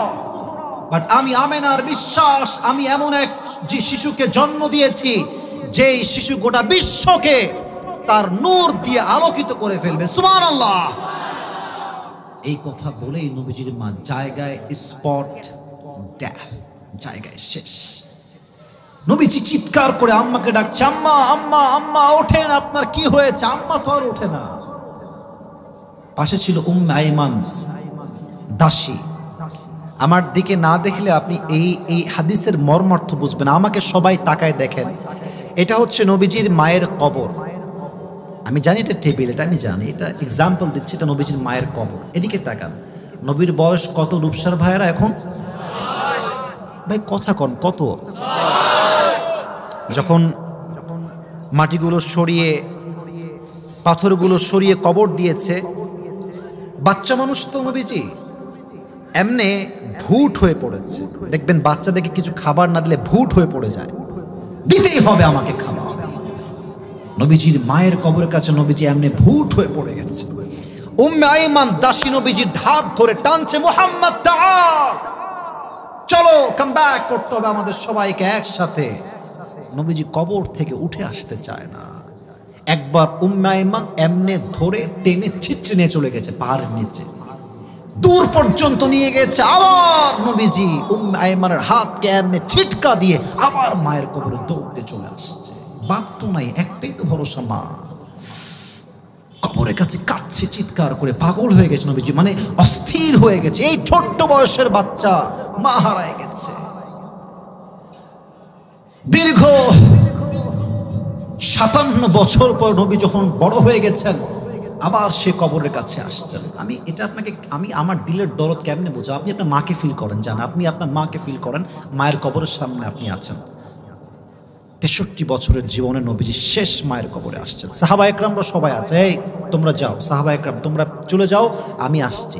বাট আমি আমেনার বিশ্বাস, আমি এমন এক শিশুকে জন্ম দিয়েছি যেই শিশু গোটা বিশ্বকে তার নূর দিয়ে আলোকিত করে ফেলবে। সুবহানাল্লাহ। এই কথা বলেই নবীজির মা জায়গায় স্পট ডেথ, জায়গায় শেষ। নবীজি চিৎকার করে আম্মাকে ডাকছে, আম্মা আম্মা আম্মা ওঠেন, আপনার কি হয়েছে? আম্মা তো আর ওঠে না। পাশে ছিল উম্মে আইমান, দাসী। আমার দিকে না দেখলে আপনি এই হাদিসের মর্মার্থ বুঝবেন। আমাকে সবাই তাকায় দেখেন, এটা হচ্ছে নবীজির মায়ের কবর। আমি জানি এটা টেবিল, এটা আমি জানি, এটা এক্সাম্পল দিচ্ছি, এটা নবীজির মায়ের কবর। এদিকে তাকান, নবীর বয়স কত রূপসার ভাইয়েরা এখন? ভাই কথা কন, কত? যখন মাটিগুলো সরিয়ে, পাথরগুলো সরিয়ে কবর দিয়েছে, বাচ্চা মানুষ তো নবীজি এমনে ভুট হয়ে পড়েছে। দেখবেন বাচ্চাদেরকে কিছু খাবার না দিলে ভুট হয়ে পড়ে যায়, দিতেই হবে আমাকে খাবার। নবীজির মায়ের কবরের কাছে নবীজি এমনি ভুট হয়ে পড়ে গেছে। উম্মে আইমান দাসী নবীজির হাত ধরে টানছে, মুহাম্মদ তাআল, চলো কাম ব্যাক করতে হবে আমাদের সবাইকে একসাথে। নবীজি কবর থেকে উঠে আসতে চায় না। একবার উম্মে আইমান এমনে ধরে টেনে ছিঁচড়ে নিয়ে চলে গেছে পাহাড়ের নিচে, দূর পর্যন্ত নিয়ে গেছে। আবার নবীজি উম্মে আইমানের হাতকে এমনে ছিটকা দিয়ে আবার মায়ের কবরে দৌড়তে চলে আসছে। বাপ তো নাই, একটাই তো ভরসা, মা। কবরের কাছে কাঁদছে, চিৎকার করে পাগল হয়ে গেছে নবীজি, মানে অস্থির হয়ে গেছে। এই ছোট্ট বয়সের বাচ্চা মা হারায় গেছে। দীর্ঘ 57 বছর পর নবী যখন বড় হয়ে গেছেন, আবার সে কবরের কাছে আসছেন। এটা আপনাকে, আমি আমার দিলের দরদ কেমনে বোঝা, আপনি আপনার মাকে ফিল করেন, জান, আপনি আপনার মাকে ফিল করেন, মায়ের কবরের সামনে আপনি আছেন। 63 বছরের জীবনে নবীজি শেষ মায়ের কবরে আসছেন। সাহাবা একরামরা সবাই আছে, এই তোমরা যাও, সাহাবা একরাম তোমরা চলে যাও, আমি আসছি।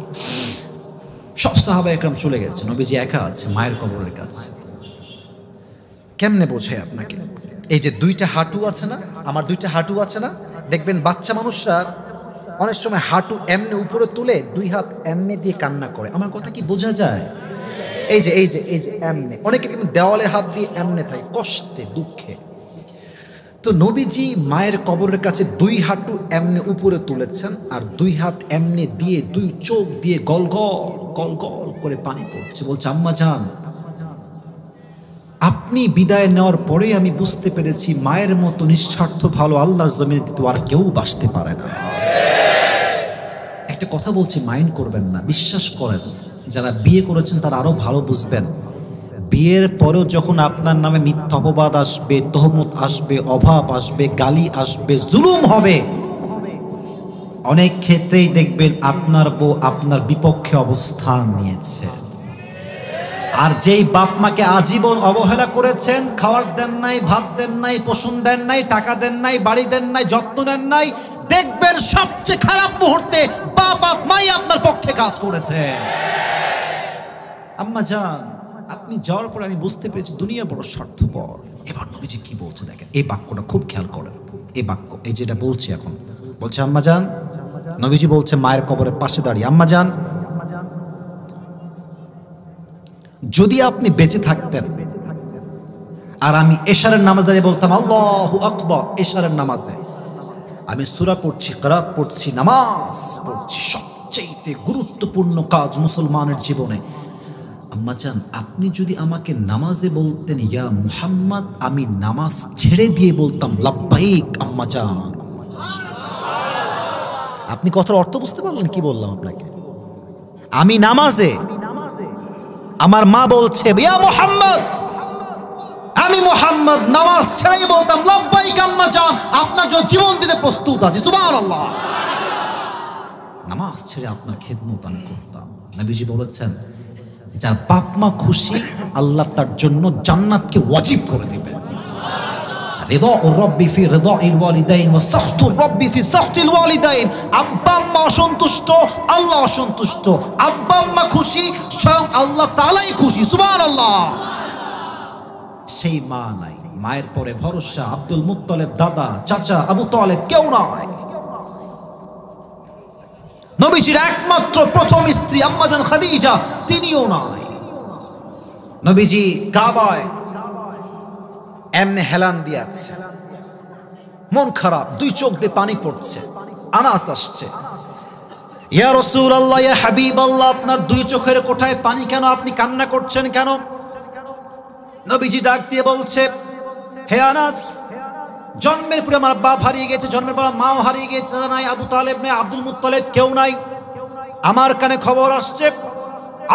সব সাহাবা একরাম চলে গেছে, নবীজি একা আছে মায়ের কবরের কাছে। কেমনে বোঝাই আপনাকে, এই যে 2টা হাঁটু আছে না, আমার 2টা হাঁটু আছে না, দেখবেন বাচ্চা মানুষরা অনেক সময় হাঁটু এমনি উপরে তুলে 2 হাত এমনি দিয়ে কান্না করে। আমার কথা কি বোঝা যায়? এই যে এমনি, অনেকে কিন্তু দেওয়ালে হাত দিয়ে এমনে থাকে, কষ্টে, দুঃখে। তো নবীজি মায়ের কবরের কাছে 2 হাঁটু এমনি উপরে তুলেছেন, আর 2 হাত এমনি দিয়ে 2 চোখ দিয়ে গল গল করে পানি পড়ছে। বলছে, আম্মা জান, আপনি বিদায় নেওয়ার পরে আমি বুঝতে পেরেছি মায়ের মতো নিঃস্বার্থ ভালো আল্লাহর জমিনে তো আর কেউ বাঁচতে পারে না। একটা কথা বলছি, মাইন্ড করবেন না, বিশ্বাস করেন, যারা বিয়ে করেছেন তারা আরো ভালো বুঝবেন। বিয়ের পরেও যখন আপনার নামে মিথ্যা অপবাদ আসবে, তহমত আসবে, অভাব আসবে, গালি আসবে, জুলুম হবে, অনেক ক্ষেত্রেই দেখবেন আপনার বউ আপনার বিপক্ষে অবস্থান নিয়েছে। আর যেই বাপ মাকে আজীবন অবহেলা করেছেন, খাওয়ার দেন নাই, ভাত দেন নাই, পোষণ দেন নাই, টাকা দেন নাই, বাড়ি দেন নাই, যত্ন নেন নাই, দেখবেন সবচেয়ে খারাপ মুহূর্তে বাবা মাই আপনার পক্ষে কাজ করেছে। আম্মা জান, আপনি যাওয়ার পর আমি বুঝতে পেরেছি দুনিয়া বড় স্বার্থপর। এবার নবীজি কি বলছে দেখেন, এই বাক্যটা খুব খেয়াল করেন। এই বাক্য, এই যেটা বলছি এখন, বলছে আম্মা জান, নবীজি বলছে মায়ের কবরের পাশে দাঁড়িয়ে, আম্মা জান, যদি আপনি বেঁচে থাকতেন আর আমি এশারের নামাজ দাঁড়িয়ে বলতাম আল্লাহু আকবার, এশারের নামাজে আমি সূরা পড়ছি, কিরাত পড়ছি, নামাজ পড়ছি, সবচেয়ে গুরুত্বপূর্ণ কাজ মুসলমানের জীবনে, আম্মা জান আপনি যদি আমাকে নামাজে বলতেন ইয়া মুহাম্মদ, আমি নামাজ ছেড়ে দিয়ে বলতাম লাব্বাইক আম্মা জান। আপনি কথার অর্থ বুঝতে পারলেন কি বললাম আপনাকে? আমি নামাজে, আমার মা বলছে ইয়া মুহাম্মদ, আমি মুহাম্মদ নামাজ ছেড়েই বলতাম লাব্বাইক আম্মা জান, আপনার জন্য জীবন দিতে প্রস্তুত আছি, সুবহানাল্লাহ। নামাজ ছেড়ে আপনার খেদমত আমি করতাম। নবীজি বলেছেন যার বাপ মা খুশি, আল্লাহ তার জন্য জান্নাতকে ওয়াজিব করে দিবেন। রিদাউ রাব্বি ফি রিদাইল ওয়ালিদাইন ওয়া সাখতু রাব্বি ফি সাখতিল ওয়ালিদাইন। আব্বা আম্মা অসন্তুষ্ট, আল্লাহ অসন্তুষ্ট। আব্বা আম্মা খুশি, স্বয়ং আল্লাহ তাআলাই খুশি, সুবহানাল্লাহ। সেই মা নাই, মায়ের পরে ভরসা আব্দুল মুত্তালিব, দাদা চাচা আবু তালেব কেউ নাই। নবীজির একমাত্র প্রথম স্ত্রী আম্মাজান খাদিজা, তিনিও নাই। নবীজি কাবায় এমনি হেলান দিয়ে আছে, মন খারাপ, দুই চোখ দিয়ে পানি পড়ছে। আনাস আসছে, ইয়া রাসূলুল্লাহ, ইয়া হাবিবাল্লাহ, আপনার দুই চোখের কোঠায় পানি কেন? আপনি কান্না করছেন কেন? নবীজি ডাক দিয়ে বলছে, হে আনাস, জন্মের পরে আমার বাপ হারিয়ে গেছে, জন্মের পর মাও হারিয়ে গেছে, নাই আবু তালেব নাই, আব্দুল মুত্তালিব কেউ নাই। আমার কানে খবর আসছে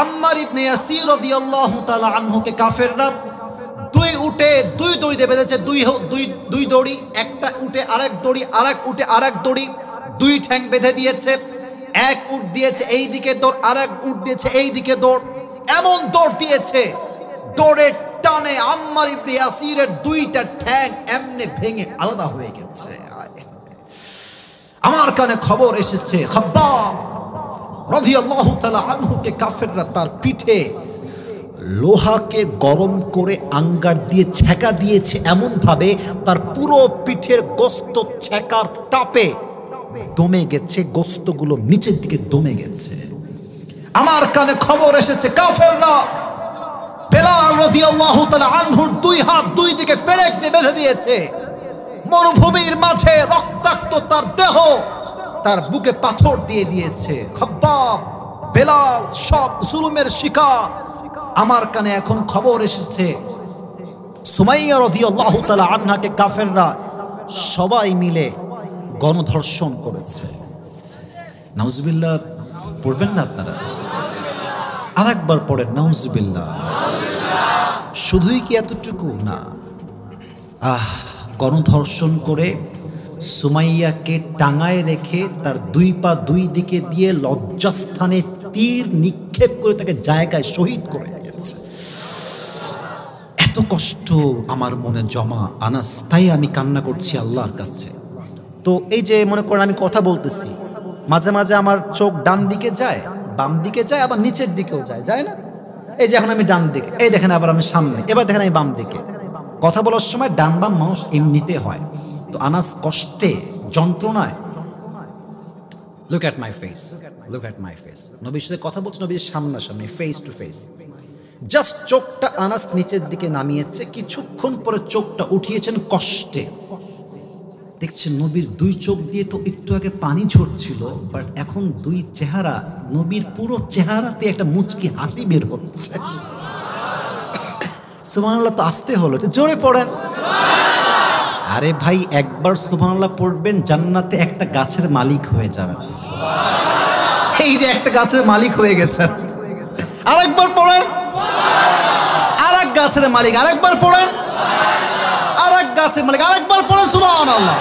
আম্মার ইবনে ইয়াসির রাদিয়াল্লাহু তাআলা আনহুকে কাফেররা দুই উটে দুই দড়িতে বেঁধেছে, দুই দড়ি, একটা উটে আরেক দড়ি, আরেক উটে আরেক দড়ি, দুই ঠ্যাং বেঁধে দিয়েছে। এক উট দিয়েছে এই দিকে দৌড়, আরেক উট দিয়েছে এই দিকে দৌড়, এমন দৌড় দিয়েছে, দৌড়ের টানে আম্মার ইবনে ইয়াসিরের দুইটা ঠ্যাং এমনে ভেঙে আলাদা হয়ে গেছে। আমার কানে খবর এসেছে খাব্বাব রাদিয়াল্লাহু তাআলা আনহুকে কাফেররা তার পিঠে লোহাকে গরম করে আঙ্গার দিয়ে ছেঁকা দিয়েছে, এমন ভাবে তার পুরো পিঠের গোস্ত ছেঁকার তাপে দমে গেছে, গোস্তগুলো নিচের দিকে দমে গেছে। আমার কানে খবর এসেছে কাফেররা বেলাল রাদিয়াল্লাহু তাআলা আনহুর দুই হাত দুই দিকে পেরেক দিয়ে বেঁধে দিয়েছে। মরুভূমির মাঝে রক্তাক্ত তার দেহ, তার বুকে পাথর দিয়ে দিয়েছে। খাব্বাব, বেলাল সব জুলুমের শিকার। আমার কানে এখন খবর এসেছে সুমাইয়া রাদিয়াল্লাহু তাআলা আনহাকে কাফেররা সবাই মিলে গণধর্ষণ করেছে। নাউজুবিল্লাহ পড়বেন না আপনারা? আরেকবার পড়েন নাউজুবিল্লাহ। শুধুই কি এতটুকু না, গণধর্ষণ করে সুমাইয়াকে টাঙায় রেখে তার দুই পা দুই দিকে দিয়ে লজ্জাস্থানে তীর নিক্ষেপ করে তাকে জায়গায় শহীদ করে দিয়েছে। এত কষ্ট আমার মনে জমা আনাস, তাই আমি কান্না করছি আল্লাহর কাছে। তো এই যে মনে করেন আমি কথা বলতেছি, মাঝে মাঝে আমার চোখ ডান দিকে যায়, বাম দিকে যায়, আবার নিচের দিকেও যায়, যায় না? এই যে এখন আমি ডান দিকে, এই দেখেন আবার আমি সামনে, এবার দেখেন আমি বাম দিকে। কথা বলার সময় ডান বাম মানুষ এমনিতে হয়। তো আনাস কষ্টে, যন্ত্রণায়, look at my face, look at my face, নবীর সাথে কথা বলছে, নবীর সামনাসামনি, ফেস টু ফেস। জাস্ট চোখটা আনাস নিচের দিকে নামিয়েছে, কিছুক্ষণ পরে চোখটা উঠিয়েছেন কষ্টে। দেখছেন নবীর দুই চোখ দিয়ে তো একটু আগে পানি ঝরছিল, বাট এখন দুই চেহারা, নবীর পুরো চেহারাতে একটা মুচকি হাসি বের হচ্ছে। সুবহানাল্লাহ, তো আসতে হলো, জোরে পড়েন। আরে ভাই, একবার সুবহানাল্লাহ পড়বেন, জান্নাতে একটা গাছের মালিক হয়ে যাবেন। এই যে একটা গাছের মালিক হয়ে গেছেন, আরেকবার পড়েন, আরেক গাছের মালিক, আরেকবার পড়েন, আরেক গাছের মালিক, আরেকবার পড়েন সুবহানাল্লাহ।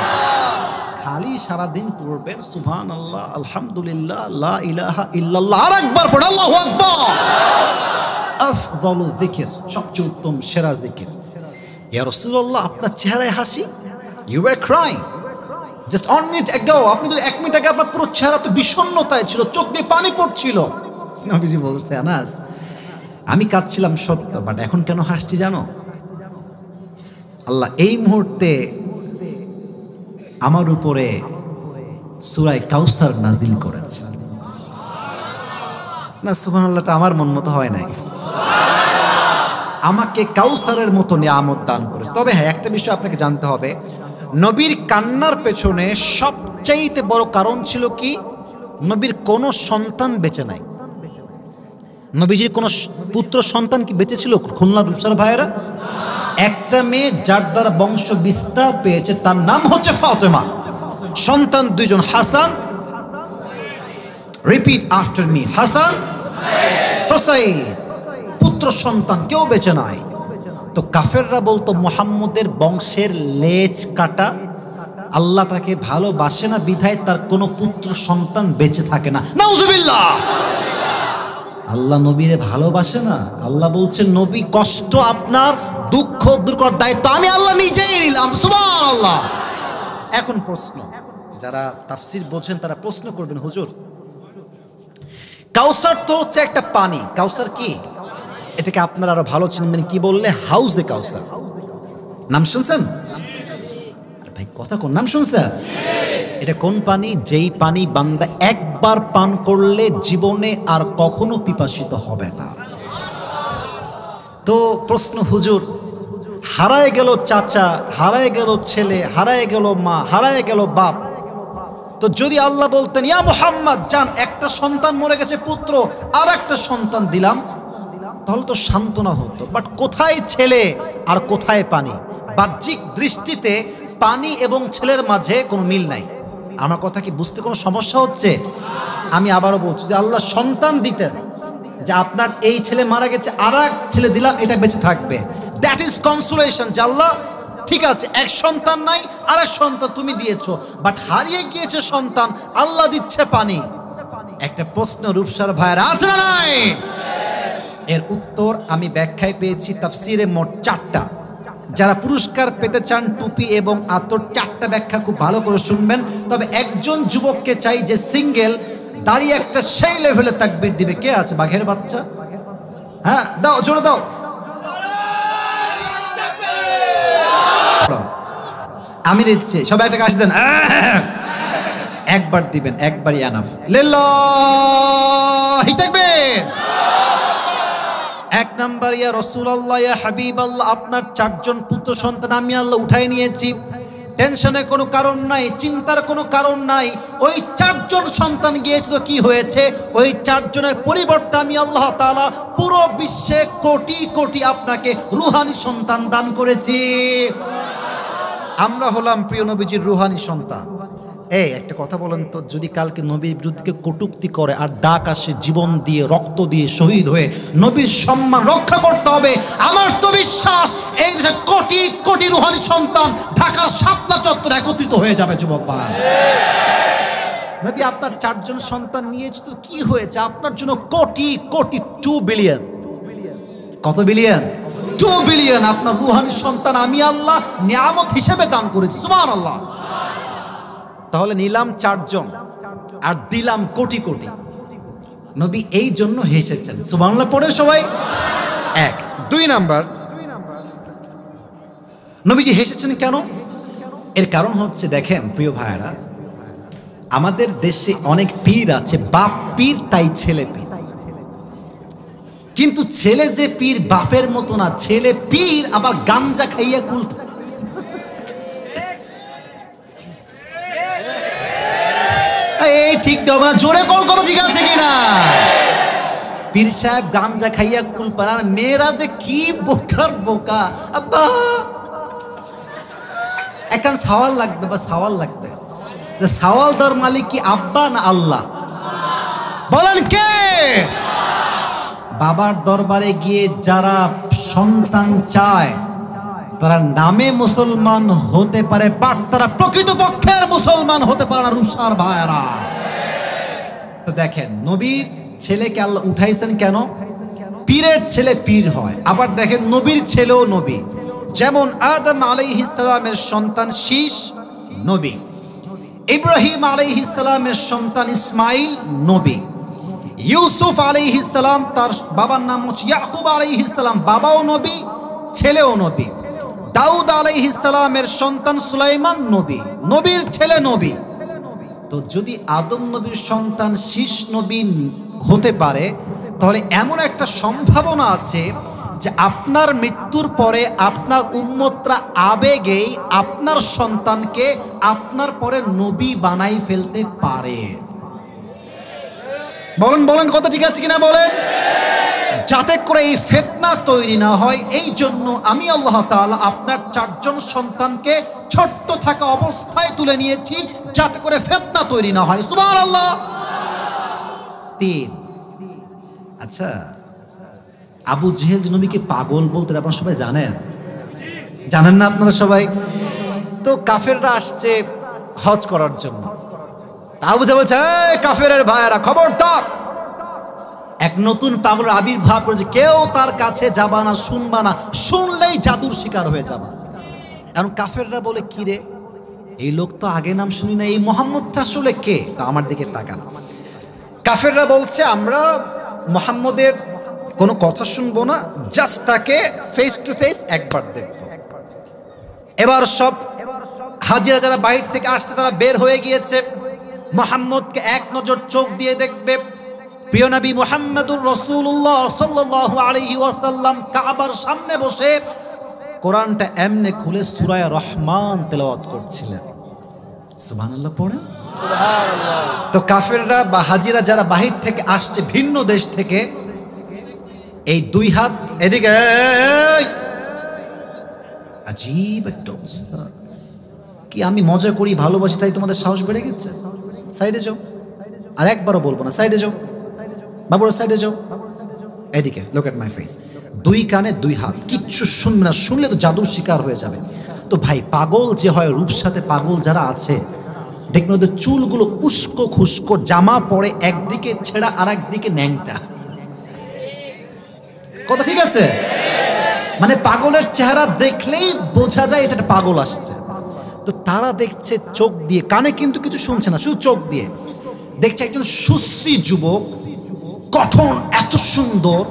খালি সারাদিন পড়বেন সুবহানাল্লাহ, আলহামদুলিল্লাহ, লা ইলাহা ইল্লাল্লাহ, আরেকবার পড়েন আল্লাহু আকবার। আফদালু যিকির, সবচেয়ে উত্তম সেরা জিকির। ইয়া রাসূলুল্লাহ, আপনার চেহারায় হাসি, you were crying, just one minute ago, আপনি তো 1 মিনিট আগে আপনার পুরো চেহারা তো বিষণ্ণতায় ছিল, চোখ দিয়ে পানি পড়ছিল। নবীজি বলছে, আনাস আমি কাঁদছিলাম সত্য, বাট এখন কেন হাসছি জানো? আল্লাহ এই মুহূর্তে আমার উপরে সূরা কাউসার নাজিল করেছে। না সুবহানাল্লাহটা আমার মন মতো হয় নাই, আমাকে কাউসারের মতো নিয়ামত দান করেছে। তবে হ্যাঁ, একটা বিষয় আপনাকে জানতে হবে, নবীর কান্নার পেছনে সবচাইতে বড় কারণ ছিল কি? নবীর কোনো সন্তান বেঁচে নাই। নবীজির কোনো পুত্র সন্তান কি বেঁচে ছিল? খুলনার রূপসার ভাইয়েরা, একটা মেয়ে যার দ্বারা বংশ বিস্তার পেয়েছে, তার নাম হচ্ছে ফাতেমা। সন্তান 2 জন, Hasan, repeat after me, Hasan, Hossain. পুত্র সন্তান কেউ বেঁচে নাই। তো কাফেররা বলতো মুহাম্মদের বংশের লেজ কাটা, আল্লাহ তাকে ভালোবাসে না বিধায় তার কোনো পুত্র সন্তান বেঁচে থাকে না। নাউজুবিল্লাহ। আল্লাহ নবীরে ভালোবাসে না? আল্লাহ বলছেন নবী কষ্ট আপনার, দুঃখ দূর করার দায়িত্ব আমি আল্লাহ নিজেই নিলাম। সুবহানাল্লাহ। এখন প্রশ্ন, যারা তাফসীর বোঝেন তারা প্রশ্ন করবেন, হুজুর কাউসার তো হচ্ছে একটা পানি, কাউসার কি? এটাকে আপনারা আরো ভালো চিনবেন কি বললে? হাউজে কাউসার। নাম শুনছেন? ভাই কথা কোন, নাম শুনছেন? এটা কোন পানি? যেই পানি বান্দা একবার পান করলে জীবনে আর কখনো পিপাসিত হবে না। তো প্রশ্ন, হুজুর হারায় গেল চাচা, হারায় গেল ছেলে, হারায় গেল মা, হারায় গেল বাপ, তো যদি আল্লাহ বলতেন ইয়া মুহাম্মদ জান, একটা সন্তান মরে গেছে পুত্র, আর একটা সন্তান দিলাম, তাহলে তো সান্ত্বনা হতো। বাট কোথায় ছেলে আর কোথায় পানি? বাহ্যিক দৃষ্টিতে পানি এবং ছেলের মাঝে কোনো মিল নাই। আমার কথা কি বুঝতে কোনো সমস্যা হচ্ছে? আমি আবারও বলছি, যে আল্লাহ সন্তান দিতেন, যে আপনার এই ছেলে মারা গেছে, আর এক ছেলে দিলাম, এটা বেঁচে থাকবে, দ্যাট ইজ কনসোলেশন। যে আল্লাহ ঠিক আছে, এক সন্তান নাই, আর এক সন্তান তুমি দিয়েছো, বাট হারিয়ে গিয়েছে সন্তান, আল্লাহ দিচ্ছে পানি। একটা প্রশ্ন রূপসার ভাইয়েরা, আছে না নাই? এর উত্তর আমি ব্যাখ্যায় পেয়েছি তাফসিরে মোট 4টা। যারা পুরস্কার পেতে চান টুপি এবং আতর, 4টা ব্যাখ্যা খুব ভালো করে শুনবেন। তবে একজন যুবককে চাই যে সিঙ্গেল দাঁড়িয়ে একটা সেই লেভেলে তাকবীর দিবে। কে আছে? বাঘের বাচ্চা, হ্যাঁ দাও, জোরে দাও। আমি দিচ্ছি, সবাই একটা কাশি দেন, একবার দিবেন, একবারই আনাফ। লিল্লাহি তাকবীর। 1 নাম্বার, ইয়া রাসূলুল্লাহ, ইয়া হাবিবাল্লাহ, আপনার 4 জন পুত্র সন্তান আমি আল্লাহ উঠাই নিয়েছি, টেনশনের কোনো কারণ নাই, চিন্তার কোনো কারণ নাই। ওই 4 জন সন্তান গিয়েছে তো কি হয়েছে? ওই 4 জনের পরিবর্তে আমি আল্লাহ তাআলা পুরো বিশ্বে কোটি কোটি আপনাকে রুহানি সন্তান দান করেছি। আমরা হলাম প্রিয় নবীজির রুহানি সন্তান। এই একটা কথা বলেন তো, যদি কালকে নবীর বিরুদ্ধে কটূক্তি করে আর ডাক আসে জীবন দিয়ে, রক্ত দিয়ে, শহীদ হয়ে নবীর সম্মান রক্ষা করতে হবে, আমার তো বিশ্বাস এই দেশে কোটি কোটি রুহানি সন্তান ঢাকার শাপলা চত্বর একত্রিত হয়ে যাবে। যুবক ভাই, নবী আপনার 4 জন সন্তান নিয়েছে তো কি হয়েছে? আপনার জন্য কোটি কোটি, 2 বিলিয়ন। কত বিলিয়ন? 2 বিলিয়ন আপনার রুহানি সন্তান আমি আল্লাহ নিয়ামত হিসেবে দান করেছি। সুবহানাল্লাহ। তাহলে নিলাম 4 জন আর দিলাম কোটি কোটি। নবী এই জন্য হেসেছেন। সুবহানাল্লাহ পড়ে সবাই। 1 2 নাম্বার, নবীজি হেসেছেন কেন? এর কারণ হচ্ছে, দেখেন প্রিয় ভাইয়েরা, আমাদের দেশে অনেক পীর আছে, বাপ পীর তাই ছেলে পীর। কিন্তু ছেলে যে পীর বাপের মতো না, ছেলে পীর আবার গাঞ্জা খাইয়া কুল। এই ঠিক দাও না, জোরে কোন কোনো দিকে আছে কিনা? পীর সাহেব গাঞ্জা খাইয়া কুল পাড়ার, মেয়েরা যে কি বোকার বোকা। আব্বা এখন সওয়াল লাগবে, বা সওয়াল লাগবে, সওয়াল দর মালিক কি আব্বা না আল্লাহ? বলেন কে? বাবার দরবারে গিয়ে যারা সন্তান চায় তারা নামে মুসলমান হতে পারে, বাট তারা প্রকৃতপক্ষের মুসলমান হতে পারে না। রূপসার ভাইয়েরা, তো দেখেন নবীর ছেলেকে আল্লাহ উঠাইছেন কেন? পীরের ছেলে পীর হয়। আবার দেখেন নবীর ছেলেও নবী, যেমন আদম আলাইহিস সালামের সন্তান শীস নবী, ইব্রাহিম আলাইহিস সালামের সন্তান ইসমাইল নবী, ইউসুফ আলাইহিস সালাম তার বাবার নাম হচ্ছে ইয়াকুব আলাইহিস সালাম, বাবাও নবী ছেলেও নবী। দাউদ আলাইহিস সালামের সন্তান সুলাইমান নবী, নবীর ছেলে নবী। তো যদি আদম নবীর সন্তান শীষ নবী হতে পারে, তাহলে এমন একটা সম্ভাবনা আছে যে আপনার মৃত্যুর পরে আপনার উম্মতরা আবেগেই আপনার সন্তানকে আপনার পরে নবী বানাই ফেলতে পারে। বলেন বলেন, কথা ঠিক আছে কিনা বলেন। যাতে করে এই ফিতনা তৈরি না হয়, এই জন্য আমি আল্লাহ তাআলা আপনার 4 জন সন্তানকে ছোট্ট থাকা অবস্থায় তুলে নিয়েছি, যাতে করে ফিতনা তৈরি না হয়। সুবহানাল্লাহ। 3, আচ্ছা, আবু জেহেল নবীকে পাগল বলতে আপনারা সবাই জানেন? জানেন না আপনারা সবাই? তো কাফেররা আসছে হজ করার জন্য, আবু জেহেল বলছে, এই কাফেরের ভাইয়েরা খবরদার, এক নতুন পাগলের আবির্ভাব করেছে, কেউ তার কাছে যাবা না, শুনবা না, শুনলেই জাদুর শিকার হয়ে যাবা। এখন কাফেররা বলে, কি রে, এই লোক তো আগে নাম শুনি না, এই মোহাম্মদটা আসলে কে? তা আমার দিকে তাকান। কাফেররা বলছে, আমরা মোহাম্মদের কোনো কথা শুনবো না, জাস্ট তাকে ফেস টু ফেস একবার দেখব। এবার সব হাজিরা যারা বাইরে থেকে আসতে তারা বের হয়ে গিয়েছে, মোহাম্মদকে এক নজর চোখ দিয়ে দেখবে। প্রিয় নবী মুহাম্মদুর রাসূলুল্লাহ সাল্লাল্লাহু আলাইহি ওয়াসাল্লাম কাবার সামনে বসে কোরআনটা এমনে খুলে সূরা রহমান তেলাওয়াত করছিলেন। সুবহানাল্লাহ পড়ে সুবহানাল্লাহ। তো কাফেররা বা হাজিরা যারা বাহির থেকে আসছে ভিন্ন দেশ থেকে, এই 2 হাত এদিকে, আজীব একটা অবস্থা। কি আমি মজা করি, ভালোবাসি, তাই তোমাদের সাহস বেড়ে গেছে? সাইডে যাও, আর একবারও বলবো না, সাইডে যাও বাবুরা, সাইডে যাও, এদিকে, লুক এট মাই ফেস। 2 কানে 2 হাত, কিচ্ছু শুনবে না, শুনলে তো জাদুর শিকার হয়ে যাবে। তো ভাই, পাগল যে হয়, রূপসাতে পাগল যারা আছে, দেখবেন ওদের চুলগুলো উস্কো খুস্কো, জামা পরে একদিকে ছেঁড়া আর একদিকে ন্যাংটা। কথা ঠিক আছে? মানে পাগলের চেহারা দেখলেই বোঝা যায় এটা একটা পাগল আসছে। তো তারা দেখছে চোখ দিয়ে, কানে কিন্তু কিছু শুনছে না, শুধু চোখ দিয়ে দেখছে একজন সুশ্রী যুবক, গঠন এত সুন্দর,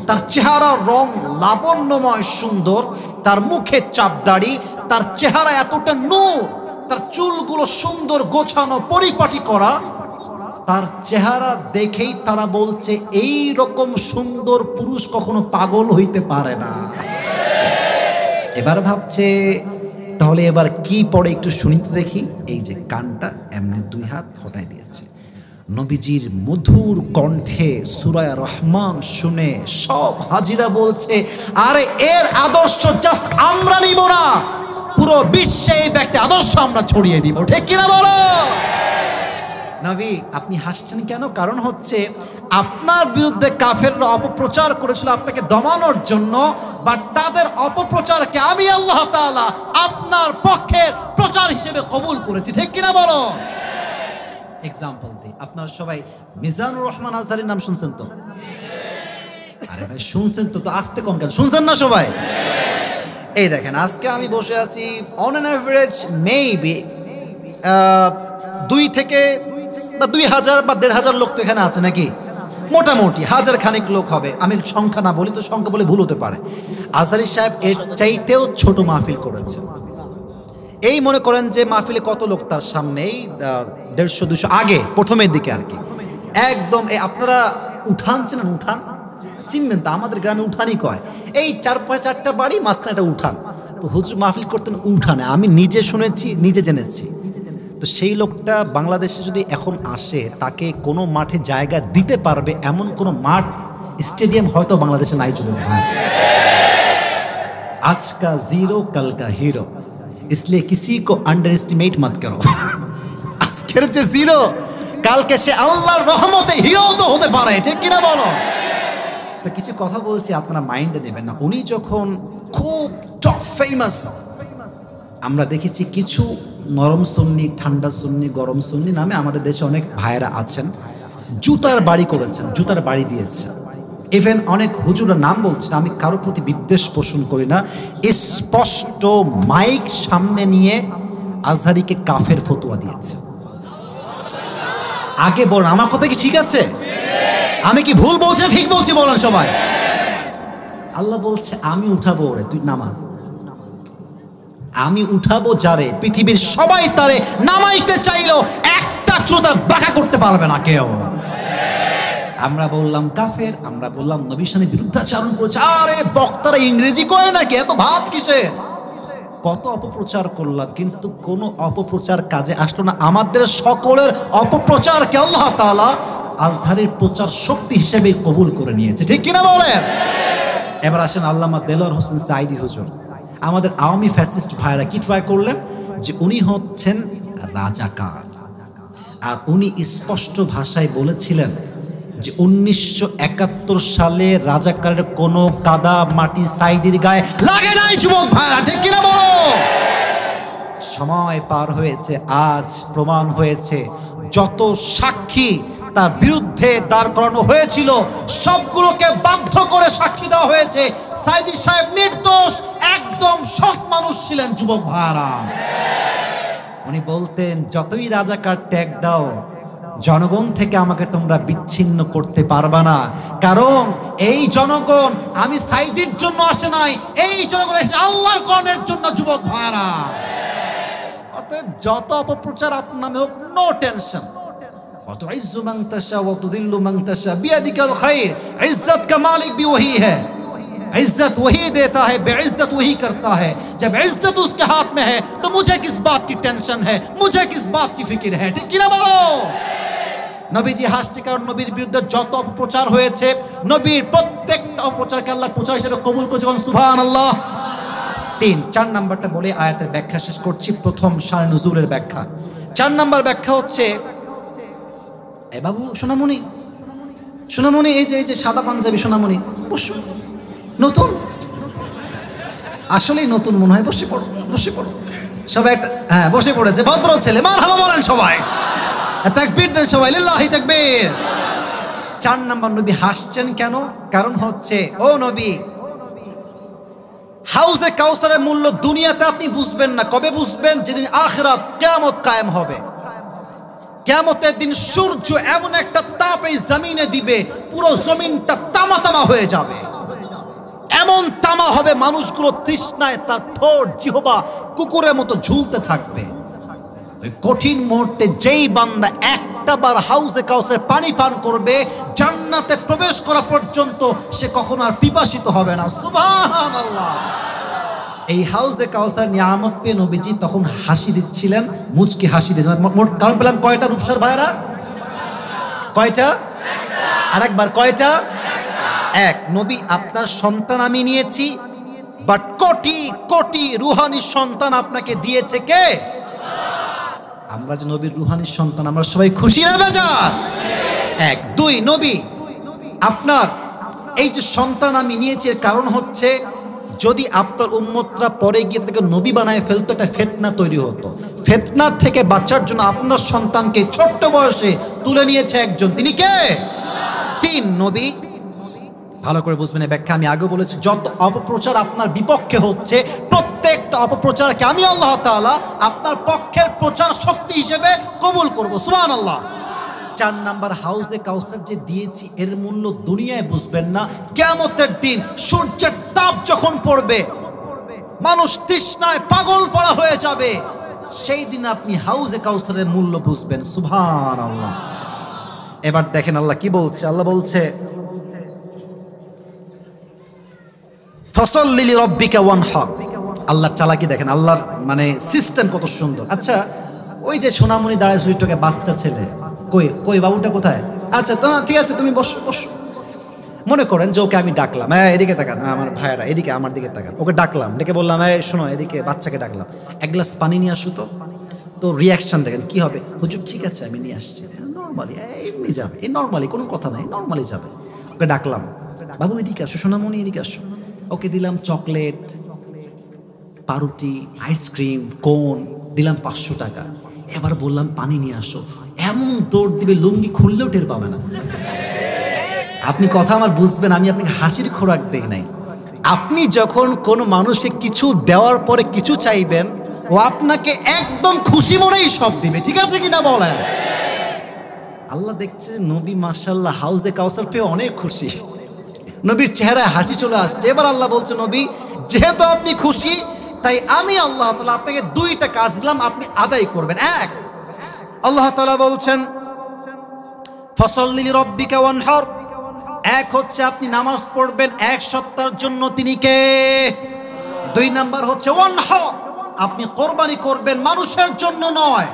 তার চেহারা রং লাবণ্যময় সুন্দর, তার মুখে চাপ দাড়ি, তার চেহারা এতটা নূর, তার চুলগুলো সুন্দর গোছানো পরিপাটি করা। তার চেহারা দেখেই তারা বলছে, এই রকম সুন্দর পুরুষ কখনো পাগল হইতে পারে না। এবার ভাবছে, তাহলে এবার কি পড়ে একটু শুনিতে দেখি। এই যে কানটা এমনি 2 হাত হটাই দিয়েছে, নবীজির মধুর কণ্ঠে সূরা রহমান শুনে সব হাজিরা বলছে, আরে এর আদর্শ জাস্ট আমরা নিব না, পুরো বিশ্বে এই ব্যক্তি আদর্শ আমরা ছড়িয়ে দিব। ঠিক কিনা বলো? নবী, আপনি হাসছেন কেন? কারণ হচ্ছে আপনার বিরুদ্ধে কাফেররা অপপ্রচার করেছিল আপনাকে দমানোর জন্য, বাট তাদের অপপ্রচারকে আমি আল্লাহ তাআলা আপনার পক্ষের প্রচার হিসেবে কবুল করেছি। ঠিক কিনা বলো? এক্সাম্পল দিই, আপনারা সবাই মিজানুর রহমান আজহারীর নাম শুনছেন তো? আরে ভাই শুনছেন তো, আসতে কম কেন, শুনছেন না সবাই? এই দেখেন, আজকে আমি বসে আছি, অন অ্যান অ্যাভারেজ মেবি 2 থেকে বা 2000 বা 1500 লোক তো এখানে আছে নাকি? মোটামুটি 1000 খানিক লোক হবে। আমি সংখ্যা না বলি তো, সংখ্যা বলে ভুল হতে পারে। আজহারী সাহেব এর চাইতেও ছোট মাহফিল করেছে। এই মনে করেন যে মাহফিলে কত লোক তার সামনে, এই 150-200 আগে প্রথমের দিকে আর কি, একদম এই আপনারা উঠান চেনেন? উঠান চিনবেন তো, আমাদের গ্রামে উঠানই কয়। এই 4-5-4টা বাড়ি, মাঝখানে একটা উঠান। তো হুজুর মাহফিল করতেন উঠানে, আমি নিজে শুনেছি, নিজে জেনেছি। তো সেই লোকটা বাংলাদেশে যদি এখন আসে, তাকে কোনো মাঠে জায়গা দিতে পারবে এমন কোনো মাঠ, স্টেডিয়াম হয়তো বাংলাদেশে নাই। যুবক ভাই, आज का जीरो कल का हीरो, इसलिए किसी को अंडर एस्टिमेट मत करो। আজকের যে জিরো, কালকে সে আল্লাহর রহমতে হিরো তো হতে পারে। ঠিক কিনা বলো? তো কিছু কথা বলছি, আপনারা মাইন্ডে নেবেন না। উনি যখন খুব টপ ফেমাস, আমরা দেখেছি কিছু নরম সুন্নি, ঠান্ডা সুন্নি, গরম সুন্নি নামে আমাদের দেশে অনেক ভাইয়েরা আছেন, জুতার বাড়ি করেছেন, জুতার বাড়ি দিয়েছেন। ইভেন অনেক হুজুরের নাম বলছেন, আমি কারোর প্রতি বিদ্বেষ পোষণ করি না, স্পষ্ট মাইক সামনে নিয়ে আজহারীকে কাফের ফতোয়া দিয়েছে। আগে বলেন, আমার কথা কি ঠিক আছে? আমি কি ভুল বলছি না ঠিক বলছি? বলেন সবাই। আল্লাহ বলছে আমি উঠাবো ওরে, তুই নামা। আমি উঠাবো যারে, পৃথিবীর সবাই তারে নামাইতে চাইলো একটা চোদা বাঁকা করতে পারবে না কেউ। আমরা বললাম কাফের, আমরা বললাম নবীর সামনে বিরুদ্ধাচরণ করেছে। আরে বক্তারা ইংরেজি করে নাকি, এত ভাব কিসে? কত অপপ্রচার করলাম, কিন্তু কোনো অপপ্রচার কাজে আসলো না। আমাদের সকলের অপপ্রচারকে আল্লাহ তাআলা আজহারের প্রচার শক্তি হিসেবে কবুল করে নিয়েছে, ঠিক কিনা বলেন? এবার আসেন আল্লামা দেলোয়ার হোসেন সাঈদী হুজুর, আমাদের আওয়ামী ফ্যাসিস্ট ভাইরা কি ট্রাই করলেন, যে উনি হচ্ছেন রাজাকার। আর উনি স্পষ্ট ভাষায় বলেছিলেন যে 1971 সালে রাজাকারের কোনো কাদা মাটি সাঈদীর গায়ে লাগে নাই। যুবক ভাইরা ঠিক কিনা বলো? সময় পার হয়েছে, আজ প্রমাণ হয়েছে যত সাক্ষী তার বিরুদ্ধে দাঁড় করানো হয়েছিল সবগুলোকে বাধ্য করে সাক্ষী দেওয়া হয়েছে। সাঈদী সাহেব নির্দোষ, একদম সৎ মানুষ ছিলেন। যুবক ভাইরা, উনি বলতেন যতই রাজাকার ট্যাগ দাও, জনগণ থেকে আমাকে তোমরা বিচ্ছিন্ন করতে পারবা না, কারণ এই জনগণ আমি সাঈদীর জন্য আসে নাই, এই জনগণ এসে আল্লাহর কোরআনের জন্য। যুবক ভাইরা, অতএব যত অপপ্রচার আপনার নামে হোক, নো টেনশন। وتعز من تشاء وتذل من تشاء बियदिक الخير। इज्जत का मालिक भी वही है, इज्जत वही देता है, बेइज्जत वही करता है। जब इज्जत उसके हाथ में है तो मुझे किस बात की टेंशन है, मुझे किस बात की फिक्र है? ठीक কিনা বলো? নবীজি হাসছে কারণ নবীর বিরুদ্ধে যত অপপ্রচার হয়েছে, নবীর প্রত্যেকটা অপপ্রচারকে আল্লাহ প্রচার হিসেবে কবুল করেছে। সুবহানাল্লাহ। 4 নাম্বারটা বলে আয়াতের ব্যাখ্যা শেষ করছি। প্রথম শানে নুজুলের ব্যাখ্যা। 4 নাম্বার ব্যাখ্যা হচ্ছে, এ বাবু সোনামণি, সোনামণি, এই যে সাদা পাঞ্জাবি সোনামণি, বসো। নতুন, আসলেই নতুন মনে হয়। বসে পড়ো, বসে পড়ো। সবাই একটা, হ্যাঁ বসে পড়েছে, ভদ্র ছেলে। মারহাবা বলেন সবাই, তাকবীর দেন সবাই, লিল্লাহি তাকবীর। 4 নাম্বার, নবী হাসছেন কেন? কারণ হচ্ছে, ও নবী, হাউজে কাউসারের মূল্য দুনিয়াতে আপনি বুঝবেন না। কবে বুঝবেন? যেদিন আখিরাত কিয়ামত কায়েম হবে। কিয়ামতের দিন সূর্য এমন একটা তাপ এই জমিনে দিবে, পুরো জমিনটা তামা তামা হয়ে যাবে। এমন তামা হবে, মানুষগুলো তৃষ্ণায় তার ঠোঁট জিহ্বা কুকুরের মতো ঝুলতে থাকবে। ওই কঠিন মুহূর্তে যেই বান্দা একটা বার হাউজে কাউসারের পানি পান করবে, জান্নাতে প্রবেশ করা পর্যন্ত সে কখনো আর পিপাসিত হবে না। সুবহানাল্লাহ। এই হাউজে কাউসার নিয়ামত পেয়ে নবীজি তখন হাসি দিচ্ছিলেন, মুচকি হাসি দিচ্ছিলেন। মোট কারণ পেলাম কয়টা রূপসার ভাইরা? কয়টা? আরেকবার কয়টা? এক। নবী, আপনার সন্তান আমি নিয়েছি, বাট কোটি কোটি রুহানি সন্তান আপনাকে দিয়েছে কে? আমরা যে নবীর রুহানি সন্তান, আমরা সবাই খুশি না বেজার? 1। 2, নবী, আপনার এই যে সন্তান আমি নিয়েছি, এর কারণ হচ্ছে যদি আপনার উম্মতরা পরে গিয়ে তাকে নবী বানায় ফেলতো, একটা ফিতনা তৈরি হতো। ফিতনার থেকে বাঁচার জন্য আপনার সন্তানকে ছোট্ট বয়সে তুলে নিয়েছে একজন, তিনি কে? 3, নবী, ভালো করে বুঝবেন এই ব্যাখ্যা। আমি আগে বলেছি, যত অপপ্রচার আপনার বিপক্ষে হচ্ছে, প্রত্যেকটা অপপ্রচারকে আমি আল্লাহ তাআলা আপনার পক্ষের প্রচার শক্তি হিসেবে কবুল করব। সুবহানাল্লাহ। 4 নাম্বার, হাউজে কাউসার যে দিয়েছি, এর মূল্য দুনিয়ায় বুঝবেন না। কিয়ামতের দিন সূর্যের তাপ যখন পড়বে, মানুষ তৃষ্ণায় পাগল পড়া হয়ে যাবে, সেই দিন আপনি হাউজে কাউসারের মূল্য বুঝবেন। সুবহানাল্লাহ। এবার দেখেন আল্লাহ কি বলছে। আল্লাহ বলছে, ফসল্লি লিরাব্বিকা ওয়ানহার। আল্লাহর চালাকি দেখেন, আল্লাহর মানে সিস্টেম কত সুন্দর। আচ্ছা, ওই যে সোনামণি দাঁড়ায় সুইটকে বাচ্চা ছেলে, কই কই বাবুটা কোথায়? আচ্ছা তো ঠিক আছে, তুমি বসো বসো। মনে করেন যে ওকে আমি ডাকলাম, হ্যাঁ এদিকে তাকান, আমার ভাইয়েরা এদিকে আমার দিকে তাকান। ওকে ডাকলাম, ডেকে বললাম, হ্যাঁ শোনো, এদিকে বাচ্চাকে ডাকলাম, 1 গ্লাস পানি নিয়ে আসো তো। তো রিয়াকশন দেখেন কি হবে। হুজুর ঠিক আছে, আমি নিয়ে আসছি। নর্মালি এমনি যাবে, এই নর্মালি কোনো কথা নাই, নর্মালি যাবে। ওকে ডাকলাম, বাবু এদিকে আসো, সোনামণি এদিকে আসো। ওকে দিলাম চকলেট, পাউরুটি, আইসক্রিম, কোন, দিলাম 500 টাকা। এবার বললাম পানি নিয়ে আসো। এমন দৌড় দিবে, লুঙ্গি খুললেও টের পাবে না। আপনি কথা আমার বুঝবেন, আমি আপনাকে হাসির খোরাক দেই নাই। আপনি যখন কোনো মানুষকে কিছু দেওয়ার পরে কিছু চাইবেন, ও আপনাকে একদম খুশি মনেই সব দিবে, ঠিক আছে কিনা বলেন? আল্লাহ দেখছে নবী মাশাআল্লাহ হাউজে কাউসার পেয়ে অনেক খুশি, নবীর চেহারায় হাসি চলে আসছে। এবার আল্লাহ বলছে, নবী যেহেতু আপনি খুশি, তাই আমি আল্লাহ তাআলা আপনাকে দুইটা কাজ দিলাম, আপনি আদায় করবেন। এক, আল্লাহ তাআলা বলছেন ফসল্লি লিরাব্বিকা ওয়ানহার, এক হচ্ছে আপনি নামাজ পড়বেন এক সপ্তাহের জন্য, তিনি কে? দুই নাম্বার হচ্ছে ওয়ানহার, আপনি কোরবানি করবেন মানুষের জন্য নয়,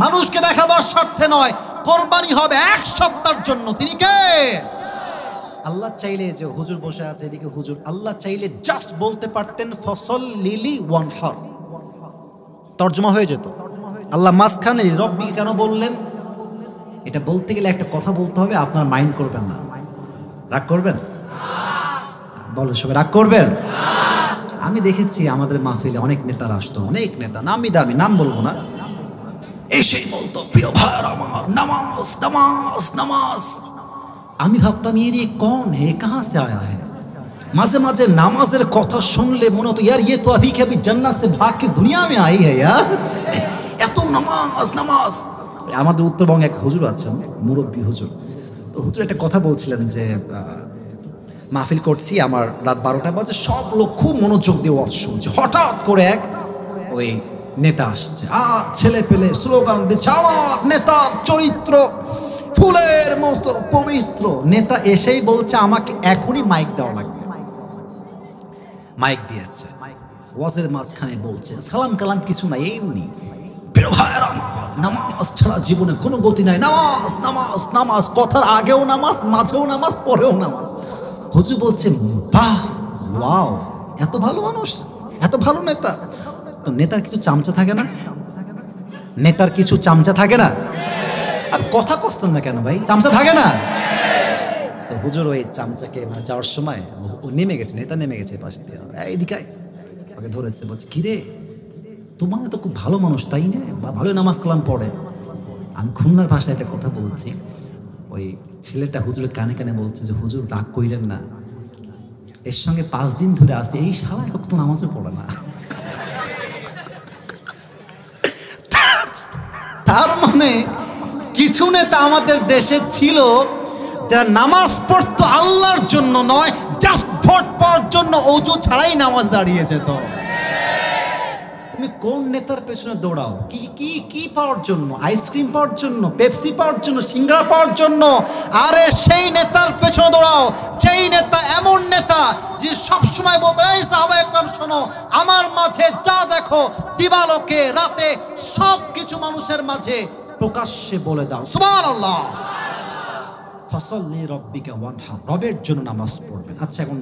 মানুষকে দেখাবার স্বার্থে নয়, কোরবানি হবে এক সপ্তাহের জন্য, তিনি কে? আল্লাহ চাইলে, যে হুজুর বসে আছে এদিকে হুজুর, আল্লাহ চাইলে জাস্ট বলতে পারতেন ফসল্লি ওয়ানহার, তর্জমা হয়ে যেত। আল্লাহ মাঝখানে রব্বি কেন বললেন? এটা বলতে গেলে একটা কথা বলতে হবে, আপনার মাইন্ড করবেন না, রাগ করবেন? বলো সবাই, রাগ করবেন? আমি দেখেছি আমাদের মাহফিলে অনেক নেতারা আসতো, অনেক নেতা নামি দামি, নাম বলবো না, এসে বলতো প্রিয় ভাইয়ার আমার নামাজ নামাজ নামাজ। আমি ভাবতাম ये कौन है, कहाँ से आया है? মাঝে মাঝে নামাজের কথা শুনলে মনে হতো यार ये तो अभी के अभी जन्नत से भाग के दुनिया में आई है यार, এত নামাজ নামাজ। আমাদের উত্তরবঙ্গে এক হুজুর আছেন, মুরব্বী হুজুর, তো হুজুর একটা কথা বলছিলেন যে মাহফিল করছি, আমার রাত 12টা বাজে, সব লোক খুব মনোযোগ দিয়ে ওয়াজ শুনছে, হঠাৎ করে এক ওই নেতা আসছে, ছেলে পেলে স্লোগান দিচ্ছে, আমার নেতার চরিত্র ফুলের মতো পবিত্র। নেতা এসেই বলছে আমাকে এখনই মাইক দেওয়া লাগবে। মাইক দিয়েছে, ওয়াজের মাঝখানে বলছে সালাম কালাম কিছু নাই, এমনি প্রিয় ভাইয়ের আমার নামাজ ছাড়া জীবনে কোনো গতি নাই, নামাজ নামাজ নামাজ, কথার আগেও নামাজ, মাঝেও নামাজ, পরেও নামাজ। হুজুর বলছে বাহ ওয়াও, এত ভালো মানুষ, এত ভালো নেতা। তো নেতার কিছু চামচা থাকে না? নেতার কিছু চামচা থাকে না? আর কথা কষতেন না কেন ভাই, চামচা থাকে না? তো হুজুর ওই চামচাকে মানে যাওয়ার সময় ও নেমে গেছে, নেতা নেমে গেছে পাশ দিয়ে, এইদিকে ওকে ধরেছে, বলছে কিরে তোমার তো খুব ভালো মানুষ তাই না, বা ভালো নামাজ কালাম পড়ে। আমি খুলনার ভাষায় একটা কথা বলছি, ওই ছেলেটা হুজুরের কানে কানে বলছে যে হুজুর রাগ কইলেন না, এর সঙ্গে 5 দিন ধরে আসছে, এই শালা কত নামাজও পড়ে না। তার মানে কিছু নেতা আমাদের দেশে ছিল যারা নামাজ পড়তো আল্লাহর জন্য নয়, জাস্ট ভোট পাওয়ার জন্য, ওযু ছাড়াই নামাজ দাঁড়িয়ে যেত। তুমি কোন নেতার পেছনে দৌড়াও? কি কি কি পাওয়ার জন্য? আইসক্রিম পাওয়ার জন্য, পেপসি পাওয়ার জন্য, সিঙ্গারা পাওয়ার জন্য? আরে সেই নেতার পেছনে দৌড়াও যেই নেতা এমন নেতা যে সবসময় বলতো, এই সাহাবা একরাম শোনো, আমার মাঝে যা দেখো দিবালোকে রাতে সব কিছু মানুষের মাঝে প্রকাশ্যে বলে দাও সুবহানাল্লাহ। ফসল্লি রব্বিকা ওয়ানহার, রবের জন্য নামাজ পড়বেন। আচ্ছা এখন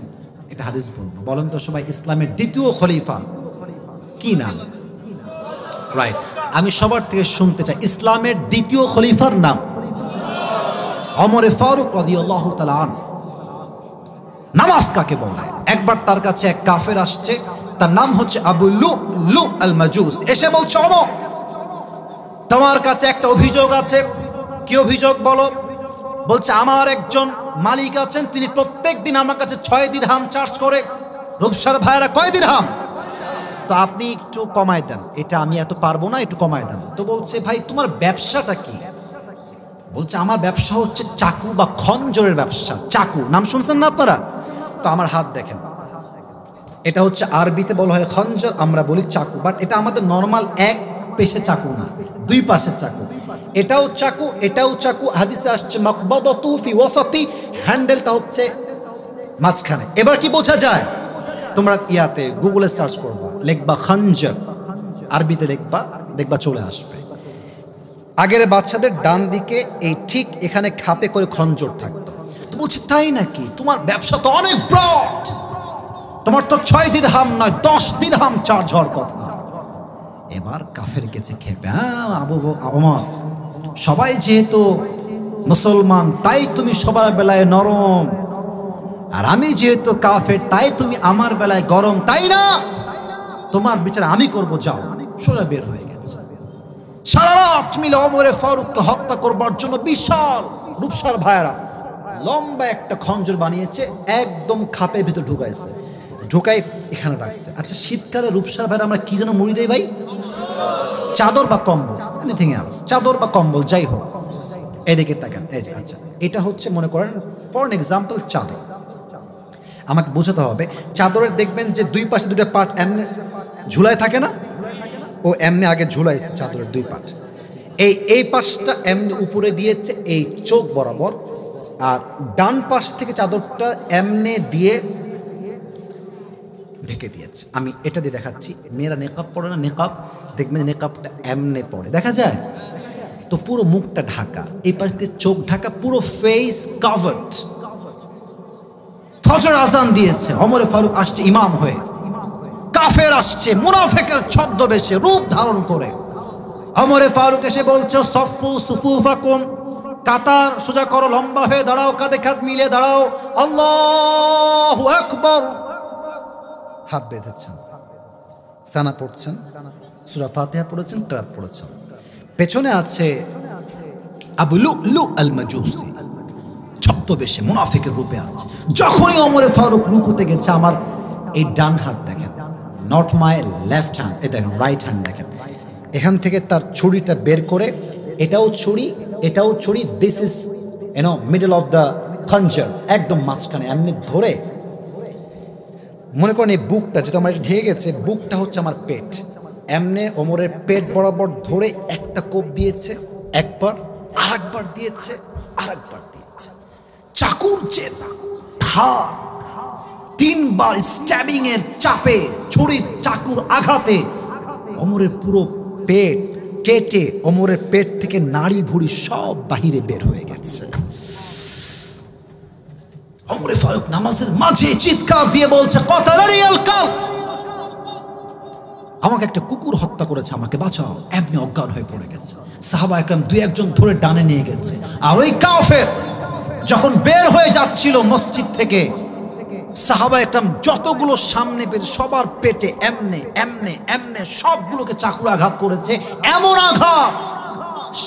এটা হাদিস বলবো, বলেন তো সবাই ইসলামের দ্বিতীয় খলিফা কি নাম? রাইট, আমি সবার থেকে শুনতে চাই ইসলামের দ্বিতীয় খলিফার নাম। ওমর ফারুক রাদিয়াল্লাহু তাআলা আনহু। নামাজ কাকে বলে? একবার তার কাছে এক কাফের আসছে, তার নাম হচ্ছে আবু লু আল মাজুস, এসে বলছে ওমর তোমার কাছে একটা অভিযোগ আছে। কি অভিযোগ বলো? বলছে আমার একজন মালিক আছেন, তিনি প্রত্যেক দিন আমার কাছে 6 দিরহাম চার্জ করে। রূপসার ভাইরা কয় দিরহাম? তো আপনি একটু কমায় দেন, এটা আমি এত পারবো না, একটু কমায় দেন। তো বলছে ভাই তোমার ব্যবসাটা কি? বলছে আমার ব্যবসা হচ্ছে চাকু বা খঞ্জরের ব্যবসা। চাকু নাম শুনছেন না আপনারা? তো আমার হাত দেখেন, এটা হচ্ছে আরবিতে বলা হয় খঞ্জর, আমরা বলি চাকু, বাট এটা আমাদের নর্মাল এক পেশে চাকু না, 2 পাশের চাকু। এটাও চাকু, এটাও চাকু। হাদিসে আসছে মাকবাদাতু ফি ওয়াসাতি, হ্যান্ডেলটা হচ্ছে মাঝখানে। এবার কি বোঝা যায়? তোমরা ইয়াতে গুগলে সার্চ করবা, লিখবা খঞ্জর, আরবিতে লিখবা, দেখবা চলে আসবে। আগের বাচ্চাদের ডান দিকে এই ঠিক এখানে খাপে করে খঞ্জর থাকতো। তো বলছি তাই নাকি? তোমার ব্যবসা তো অনেক ব্রড, তোমার তো 6 দিরহাম নয় 10 দিরহাম চার্জ হওয়ার কথা। এবার কাফের গেছে খেপে, আবু ওমর সবাই যেহেতু মুসলমান তাই তুমি সবার বেলায় নরম, আর আমি যেহেতু কাফের তাই তুমি আমার বেলায় গরম, তাই না? তোমার বিচার আমি করব, যাও। সোজা বের হয়ে গেছে। সারা রাত মিলে ওমরে ফারুককে হত্যা করবার জন্য বিশাল রূপসার ভাইরা লম্বা একটা খঞ্জর বানিয়েছে, একদম খাপের ভিতর ঢুকাইছে, ঢুকাই এখানে রাখছে। আচ্ছা শীতকালে রূপসার ভাইরা আমরা কি যেন মুড়ি দেই ভাই? চাদর বা কম্বল, এনিথিং এলস, চাদর বা কম্বল যাই হোক। এদিকে তাকান, এই যে আচ্ছা, এটা হচ্ছে মনে করেন ফর এন এক্সাম্পল চাদর। আমাকে বোঝাতে হবে, চাদরের দেখবেন যে দুই পাশে দুটো পার্ট এমনি ঝুলায় থাকে না, ও এমনি আগে ঝুলাইছে চাদরের দুই পার্ট, এই পাশটা এমনি উপরে দিয়েছে এই চোখ বরাবর, আর ডান পাশ থেকে চাদরটা এমনি দিয়ে ঢেকে দিয়েছে। আমি এটা দিয়ে দেখাচ্ছি, মেয়েরা নেকাব পড়ে না, নেকাব দেখবেন নেকাবটা এমনে পড়ে, দেখা যায় তো পুরো মুখটা ঢাকা, এই পাশ দিয়ে চোখ ঢাকা, পুরো ফেস কাভার্ড। ফজর আজান দিয়েছে, ওমরে ফারুক আসছে ইমাম হয়ে, কাফের আসছে মুনাফিকের ছদ্মবেশে রূপ ধারণ করে। ওমরে ফারুক এসে বলছে সফু সুফুফাকুম, কাতার সোজা করো, লম্বা হয়ে দাঁড়াও, কাঁধে কাঁধ মিলে দাঁড়াও, আল্লাহু আকবার। হাত বেঁধেছেন, সানা পড়ছেন, সূরা ফাতিহা পড়েছেন, কিরাত পড়েছেন। পেছনে আছে আবু লুলু আল মাজুসি, ছদ্মবেশে মুনাফিকের রূপে আছে। যখনই ওমরে ফারুক রুকুতে গেছে, আমার এই ডান হাত দেখেন, নট মাই লেফট হ্যান্ড, এটা দেখেন রাইট হ্যান্ড দেখেন, এখান থেকে তার ছুরিটা বের করে, এটাও ছুরি এটাও ছুরি, this is middle of the khanjar, একদম মাঝখানে এমনি ধরে, মনে করেন এই বুকটা যেটা আমার ঢেকে গেছে, বুকটা হচ্ছে আমার পেট, এমনে ওমরের পেট বরাবর ধরে একটা কোপ দিয়েছে, একবার, আরেকবার দিয়েছে, আরেকবার দিয়েছে। চাকুর যে ধার, তিনবার স্ট্যাবিং এর চাপে, ছুরির চাকুর আঘাতে ওমরের পুরো পেট কেটে, ওমরের পেট থেকে নাড়ি ভুড়ি সব বাহিরে বের হয়ে গেছে। ওমরে ফারুক নামাজের মাঝে চিৎকার দিয়ে বলছে, কতালানি আল কাল, আমাকে একটা কুকুর হত্যা করেছে, আমাকে বাঁচাও। এমনি অজ্ঞান হয়ে পড়ে গেছে। সাহাবা একরাম দুই একজন ধরে ডানে নিয়ে গেছে, আর ওই কাফের যখন বের হয়ে যাচ্ছিল মসজিদ থেকে, সাহাবা একরাম যতগুলো সামনে পেতে সবার পেটে এমনে এমনে এমনে সবগুলোকে চাকুর আঘাত করেছে। এমন আঘাত,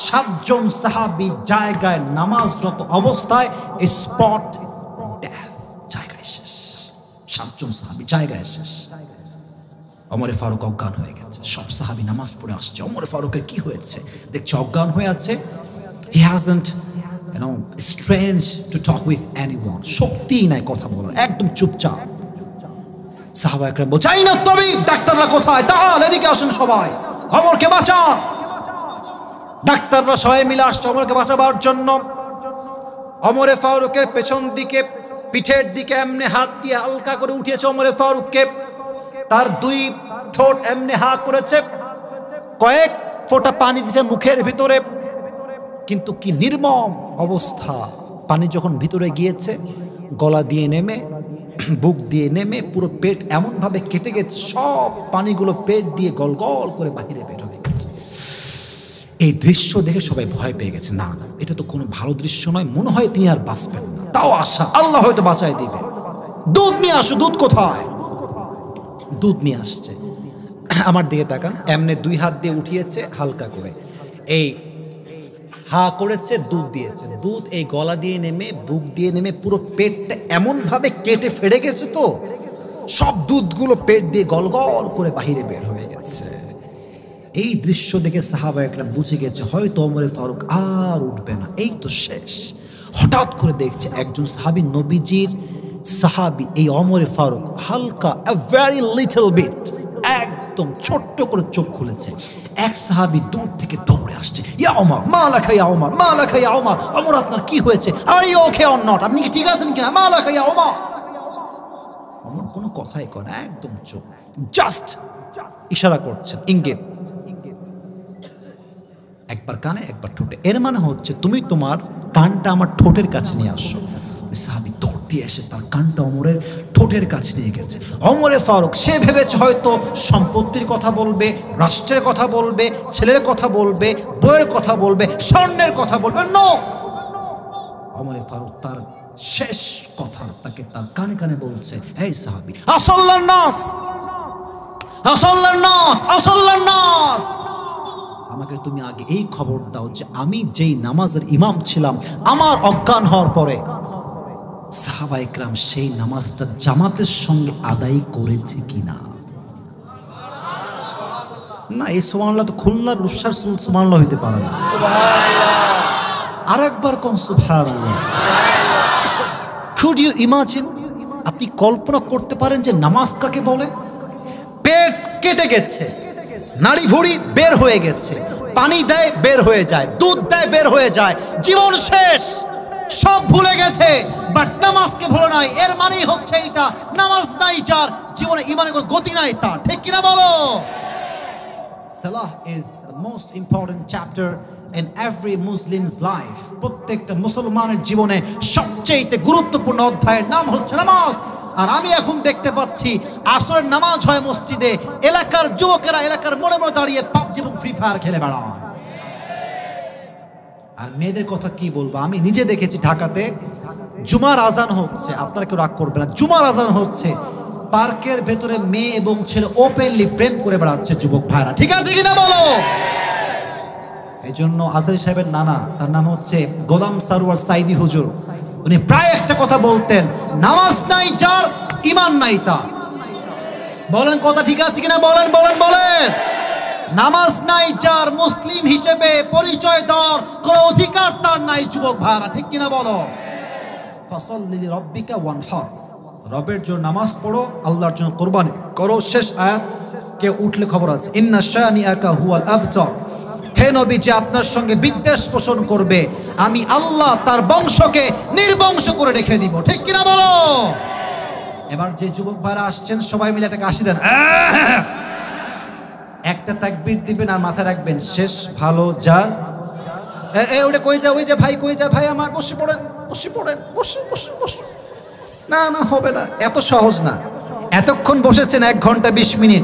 7 জন সাহাবী জায়গায় নামাজরত অবস্থায় স্পট ডেথ, জায়গায় শেষ। 7 জন সাহাবী জায়গায় শেষ। ওমরে ফারুক অজ্ঞান হয়ে গেছে, সব সাহাবী নামাজ পড়ে আসছে। ওমরে ফারুকের কি হয়েছে দেখছে, অজ্ঞান হয়ে আছে। He hasn't strength to talk with anyone, শক্তি নাই কথা বলার, একদম চুপচাপ। সাহাবা একরাম বলছে, আইনা তাবিব, ডাক্তাররা কোথায়, তাআল এদিকে আসেন সবাই, ওমরকে বাঁচান। ডাক্তাররা সবাই মিলে আসছে ওমরকে বাঁচাবার জন্য। ওমরে ফারুকের পেছন দিকে, পিঠের দিকে এমনি হাত দিয়ে হালকা করে উঠিয়েছে ওমরে ফারুককে, তার 2 ঠোঁট এমনি হা করেছে, কয়েক ফোঁটা পানি দিয়েছে মুখের ভিতরে, কিন্তু কি নির্মম অবস্থা। পানি যখন ভিতরে গিয়েছে, গলা দিয়ে নেমে, বুক দিয়ে নেমে, পুরো পেট এমনভাবে কেটে গেছে, সব পানিগুলো পেট দিয়ে গল গল করে বাহিরে বের হয়ে গেছে। এই দৃশ্য দেখে সবাই ভয় পেয়ে গেছে, না না, এটা তো কোনো ভালো দৃশ্য নয়, মনে হয় তিনি আর বাঁচবেন না। তাও আশা, আল্লাহ হয়তো বাঁচায় দিবে। দুধ নিয়ে আসো, দুধ কোথায়? দুধ নিয়ে আসছে। আমার দিকে তাকান, এমনি 2 হাত দিয়ে উঠিয়েছে হালকা করে, এই হা করেছে, দুধ দিয়েছে। দুধ এই গলা দিয়ে নেমে, বুক দিয়ে নেমে, পুরো পেটটা এমনভাবে কেটে ফেড়ে গেছে, তো সব দুধগুলো পেট দিয়ে গল গল করে বাহিরে বের হয়ে গেছে। এই দৃশ্য দেখে সাহাবা একরাম বুঝে গেছে, হয়তো ওমরে ফারুক আর উঠবে না, এই তো শেষ। হঠাৎ করে দেখছে একজন সাহাবী, নবীজির সাহাবী, এই ওমরে ফারুক হালকা, a very little bit, একদম ছোট্ট করে চোখ খুলেছে। এক সাহাবী দূর থেকে দৌড়ে আসছে, ইয়া ওমর, মা লাকা ইয়া ওমর, মা লাকা ইয়া ওমর, ওমর আপনার কি হয়েছে? Are you okay or not, আপনি কি ঠিক আছেন কিনা? মা লাকা ইয়া ওমর। ওমর কোনো কথাই কয় না, একদম চুপ, জাস্ট ইশারা করছেন, ইঙ্গিত, একবার কানে একবার ঠোঁটে। এর মানে হচ্ছে তুমি তোমার কানটা আমার ঠোঁটের কাছে নিয়ে আসছো। ওই সাহাবী দৌড় দিয়ে এসে তার কানটা ওমরের ঠোঁটের কাছে নিয়ে গেছে। ওমরে ফারুক সে ভেবেছে হয়তো সম্পত্তির কথা বলবে, রাষ্ট্রের কথা বলবে, ছেলের কথা বলবে, বইয়ের কথা বলবে, স্বর্ণের কথা বলবে। নো, ওমরে ফারুক তার শেষ কথা তাকে তার কানে কানে বলছে, এই সাহাবী, আসাল্লান নাস, আসাল্লান নাস, আসাল্লান নাস, আমাকে তুমি আগে এই খবর দাও যে আমি যেই নামাজের ইমাম ছিলাম, আমার অজ্ঞান হওয়ার পরে সাহাবা ইকরাম সেই নামাজটা জামাতের সঙ্গে আদায় করেছে কিনা। না, এই সুবহানাল্লাহ তো খুলনার রূপসার সুবহানাল্লাহ হইতে পারে না। আরেকবার কোন সুবহানাল্লাহ। কুড ইউ ইমাজিন, আপনি কল্পনা করতে পারেন যে নামাজ কাকে বলে? পেট কেটে গেছে, নাড়ি ভুড়ি বের হয়ে গেছে, পানি দেয় বের হয়ে যায়, দুধ দেয় বের হয়ে যায়, জীবন শেষ, সব ভুলে গেছে, বাট নামাজকে ভুলে নাই। এর মানেই হচ্ছে এটা, নামাজ নাই যার জীবনে ইমানের কোনো গতি নাই তার, ঠিক কিনা বলো? Salah is the most important chapter in every Muslim's life. প্রত্যেকটা মুসলমানের জীবনে সবচেয়ে গুরুত্বপূর্ণ অধ্যায়ের নাম হচ্ছে নামাজ। আর আমি এখন দেখতে পাচ্ছি আসরের নামাজ হয় মসজিদে, এলাকার যুবকেরা এলাকার মোড়ে মোড়ে দাঁড়িয়ে পাবজি এবং ফ্রি ফায়ার খেলে বেড়ায়। আর মেয়েদের কথা কি বলবো, আমি নিজে দেখেছি ঢাকাতে জুমার আজান হচ্ছে, আপনারা কেউ রাগ করবে না, জুমার আজান হচ্ছে, পার্কের ভেতরে মেয়ে এবং ছেলে ওপেনলি প্রেম করে বেড়াচ্ছে যুবক ভাইরা, ঠিক আছে কিনা বলো? এই জন্য আজহারী সাহেবের নানা, তার নাম হচ্ছে গোলাম সারওয়ার সাইদি হুজুর, উনি প্রায় একটা কথা বলতেন, নামাজ নাই যার ঈমান নাই তার। বলেন কথা ঠিক আছে কিনা, বলেন বলেন বলেন। নামাজ নাই যার, মুসলিম হিসেবে পরিচয় দেওয়ার কোনো অধিকার তার নাই যুবক ভাইরা, ঠিক কিনা বলো? ফাসাল্লি লিরাব্বিকা ওয়ানহার, রবের জন্য নামাজ পড়ো, আল্লাহর জন্য কুরবানি করো। শেষ আয়াত কে উঠলে খবর আছে, ইন্না শানিআকা হুয়াল আবতার, হে নবী যে আপনার সঙ্গে বিদ্বেষ পোষণ করবে আমি আল্লাহ তার বংশকে নির্বংশ করে রেখে দিব, ঠিক কিনা বলো? এবার যে যুবক ভাইরা আসছেন সবাই মিলে একটা কাশি দেন, একটা তাকবীর দিবেন আর মাথায় রাখবেন শেষ ভালো যার। ওটা কই যা, ওই যে ভাই কই যা, ভাই আমার বসে পড়েন বসে পড়েন, বসে বসে বসে। না না হবে না, এত সহজ না। এতক্ষণ বসেছেন 1 ঘন্টা 20 মিনিট,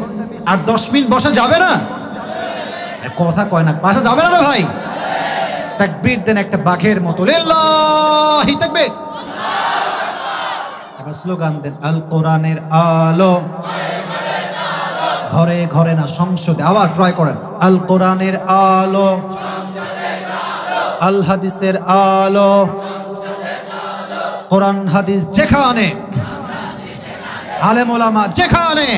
আর 10 মিনিট বসা যাবে না? কথা কয় না, বাসা যাবে না রে ভাই? তাকবীর দেন একটা বাঘের মতো, লিল্লাহি তাকবীর। এবার স্লোগান দেন, আল কোরআনের আলো ঘরে ঘরে না সংসদে, আবার ট্রাই করেন, আল কোরআনের আলো, আল হাদিসের আলো, কোরআন হাদিস যেখানে, আলেম ওলামা যেখানে,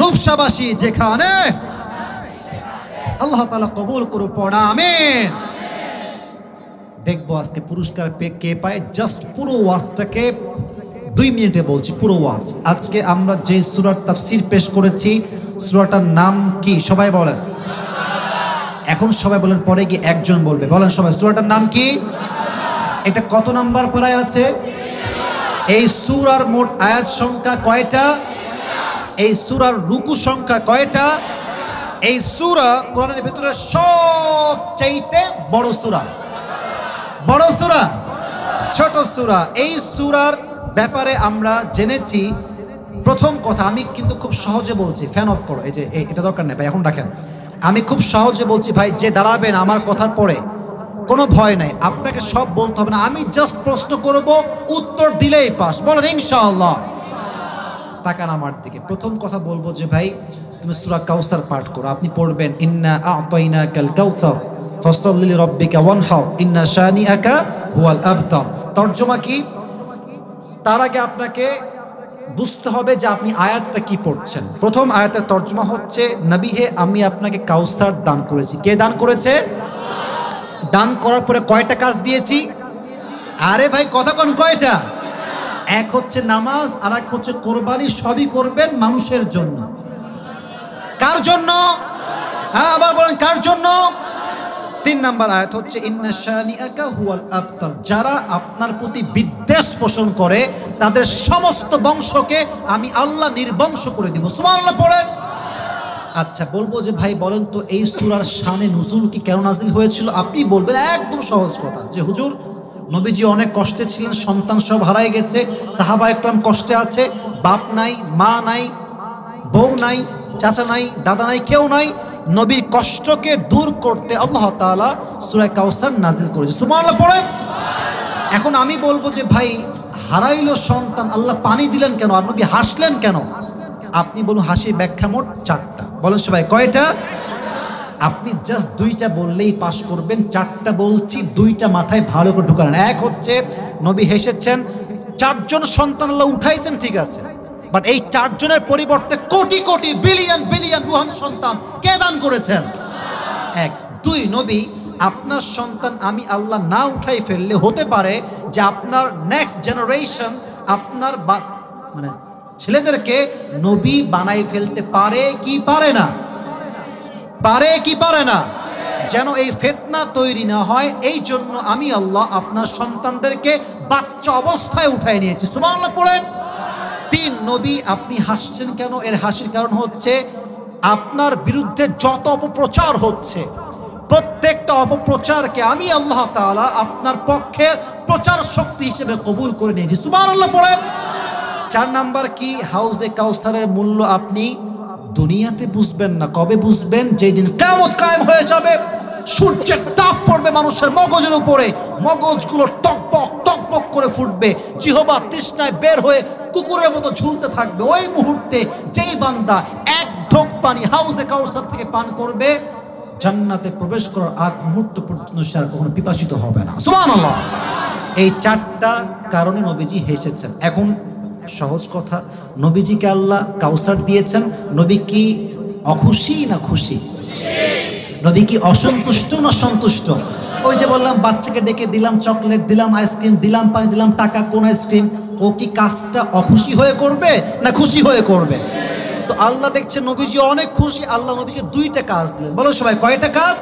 রূপসাবাসী যেখানে, আল্লাহ তাআলা কবুল করুক, পড়া আমিন। দেখবো আজকে পুরস্কার কে পায়। জাস্ট পুরো ওয়াজটাকে 2 মিনিটে বলছি, পুরো ওয়াজ। আজকে আমরা যে সূরার তাফসীর পেশ করেছি, সূরাটার নাম কি সবাই বলেন? এখন সবাই বলেন, পরে গিয়ে একজন বলবে, বলেন সবাই, সূরাটার নাম কি? এটা কত নাম্বার পারায় আছে? এই সূরার মোট আয়াত সংখ্যা কয়টা? এই সূরার রুকু সংখ্যা কয়টা? এই সূরা কোরআনের ভিতরে সবচাইতে বড় সূরা, বড় সূরা, ছোট সূরা। এই সূরার ব্যাপারে আমরা জেনেছি প্রথম কথা, আমি কিন্তু খুব সহজে বলছি, ফ্যান অফ করো, এই যে এটা দরকার নেই ভাই, এখন রাখেন। আমি খুব সহজে বলছি ভাই, যে দাঁড়াবেন আমার কথার পরে কোনো ভয় নাই, আপনাকে সব বলতে হবে না, আমি জাস্ট প্রশ্ন করব, উত্তর দিলেই পাস, বলেন ইনশাআল্লাহ। তাকান আমার দিকে, প্রথম কথা বলবো যে ভাই তুমি সূরা কাউসার পাঠ করো। আপনি পড়বেন, ইন্না আ'তাইনাকাল কাউসার ফাসল্লি লিরাব্বিকা ওয়ানহার ইন্না শানিআকা হুয়াল আবতার। তরজমা কি? তার আগে আপনাকে বুঝতে হবে যে আপনি আয়াতটা কি পড়ছেন। প্রথম আয়াতের তরজমা হচ্ছে, নবী হে আমি আপনাকে কাউসার দান করেছি। কে দান করেছে? দান করার পরে কয়টা কাজ দিয়েছি? আরে ভাই কথা কোন কয়টা? এক হচ্ছে নামাজ, আর এক হচ্ছে কোরবানি। সবই করবেন মানুষের জন্য। কার জন্য? হ্যাঁ আবার বলেন, কার জন্য? 3 নাম্বার আয়াত হচ্ছে, ইন্না শানিআকা হুয়াল আবতার, যারা আপনার প্রতি বিদ্বেষ পোষণ করে তাদের সমস্ত বংশকে আমি আল্লাহ নির্বংশ করে দিব। সুবহানাল্লাহ পড়েন। আচ্ছা বলবো যে ভাই বলেন তো এই সূরার শানে নুজুল কি কেন নাজিল হয়েছিল? আপনি বলবেন একদম সহজ কথা, যে হুজুর নবীজি অনেক কষ্টে ছিলেন, সন্তান সব হারায় গেছে, সাহাবা একরাম কষ্টে আছে, বাপ নাই, মা নাই, বউ নাই, চাচা নাই, দাদা নাই, কেউ নাই, নবীর কষ্টকে দূর করতে আল্লাহ তাআলা সূরা কাউসার নাজিল করেছে। সুবহানাল্লাহ পড়েন। এখন আমি বলবো যে ভাই হারাইলো সন্তান, আল্লাহ পানি দিলেন কেন আর নবী হাসলেন কেন? আপনি বলুন, হাসির ব্যাখ্যা মোট 4টা। বলেন সবাই কয়টা? আপনি জাস্ট 2টা বললেই পাস করবেন, 4টা বলছি, 2টা মাথায় ভালো করে ঢুকালেন। এক হচ্ছে নবী হেসেছেন, 4 জন সন্তান আল্লাহ উঠাইছেন, ঠিক আছে, বাট এই 4 জনের পরিবর্তে crore crore billion billion Rouhani সন্তান কে দান করেছেন? 1। 2, নবী আপনার সন্তান আমি আল্লাহ না উঠাই ফেললে হতে পারে যে আপনার নেক্সট জেনারেশন আপনার মানে ছেলেদেরকে নবী বানাই ফেলতে পারে কি পারে না, পারে কি পারে না। যেন এই ফিতনা তৈরি না হয়, এই জন্য আমি আল্লাহ আপনার সন্তানদেরকে বাচ্চা অবস্থায় উঠায় নিয়েছি। সুবহানাল্লাহ পড়েন। 3 নবী, আপনি হাসছেন কেন? এর হাসির কারণ হচ্ছে আপনার বিরুদ্ধে যত অপপ্রচার হচ্ছে, প্রত্যেকটা অপপ্রচারকে আমি আল্লাহ তাআলা আপনার পক্ষে প্রচার শক্তি হিসেবে কবুল করে নিয়েছি। সুবহানাল্লাহ পড়েন। 4 নাম্বার কি? হাউজে কাউসারের মূল্য আপনি দুনিয়াতে বুঝবেন না, কবে বুঝবেন? যেদিন কিয়ামত কায়েম হয়ে যাবে, সূর্যের তাপ পড়বে মানুষের মগজের উপরে, মগজগুলো টকবক টকবক করে ফুটবে, জিহবা তৃষ্ণায় বের হয়ে কুকুরের মতো ঝুলতে থাকবে। ওই মুহূর্তে যেই বান্দা এক ঢোক পানি হাউজে কাউসার থেকে পান করবে, জান্নাতে প্রবেশ করার আগ মুহূর্ত পর্যন্ত সে আর কখনো পিপাসিত হবে না। সুবহানাল্লাহ। এই 4টা কারণে নবীজি হেসেছেন। এখন সহজ কথা, নবীজিকে আল্লাহ কাউসার দিয়েছেন, নবী কি অখুশি না খুশি? নবী কি অসন্তুষ্ট না সন্তুষ্ট? ওই যে বললাম, বাচ্চাকে ডেকে দিলাম চকলেট, দিলাম আইসক্রিম, দিলাম পানি, দিলাম টাকা, কোন আইসক্রিম? ও কি কাজটা অখুশি হয়ে করবে না খুশি হয়ে করবে? তো আল্লাহ দেখছে নবীজি অনেক খুশি, আল্লাহ নবীকে 2টা কাজ দিলেন। বলো সবাই, কয়টা কাজ?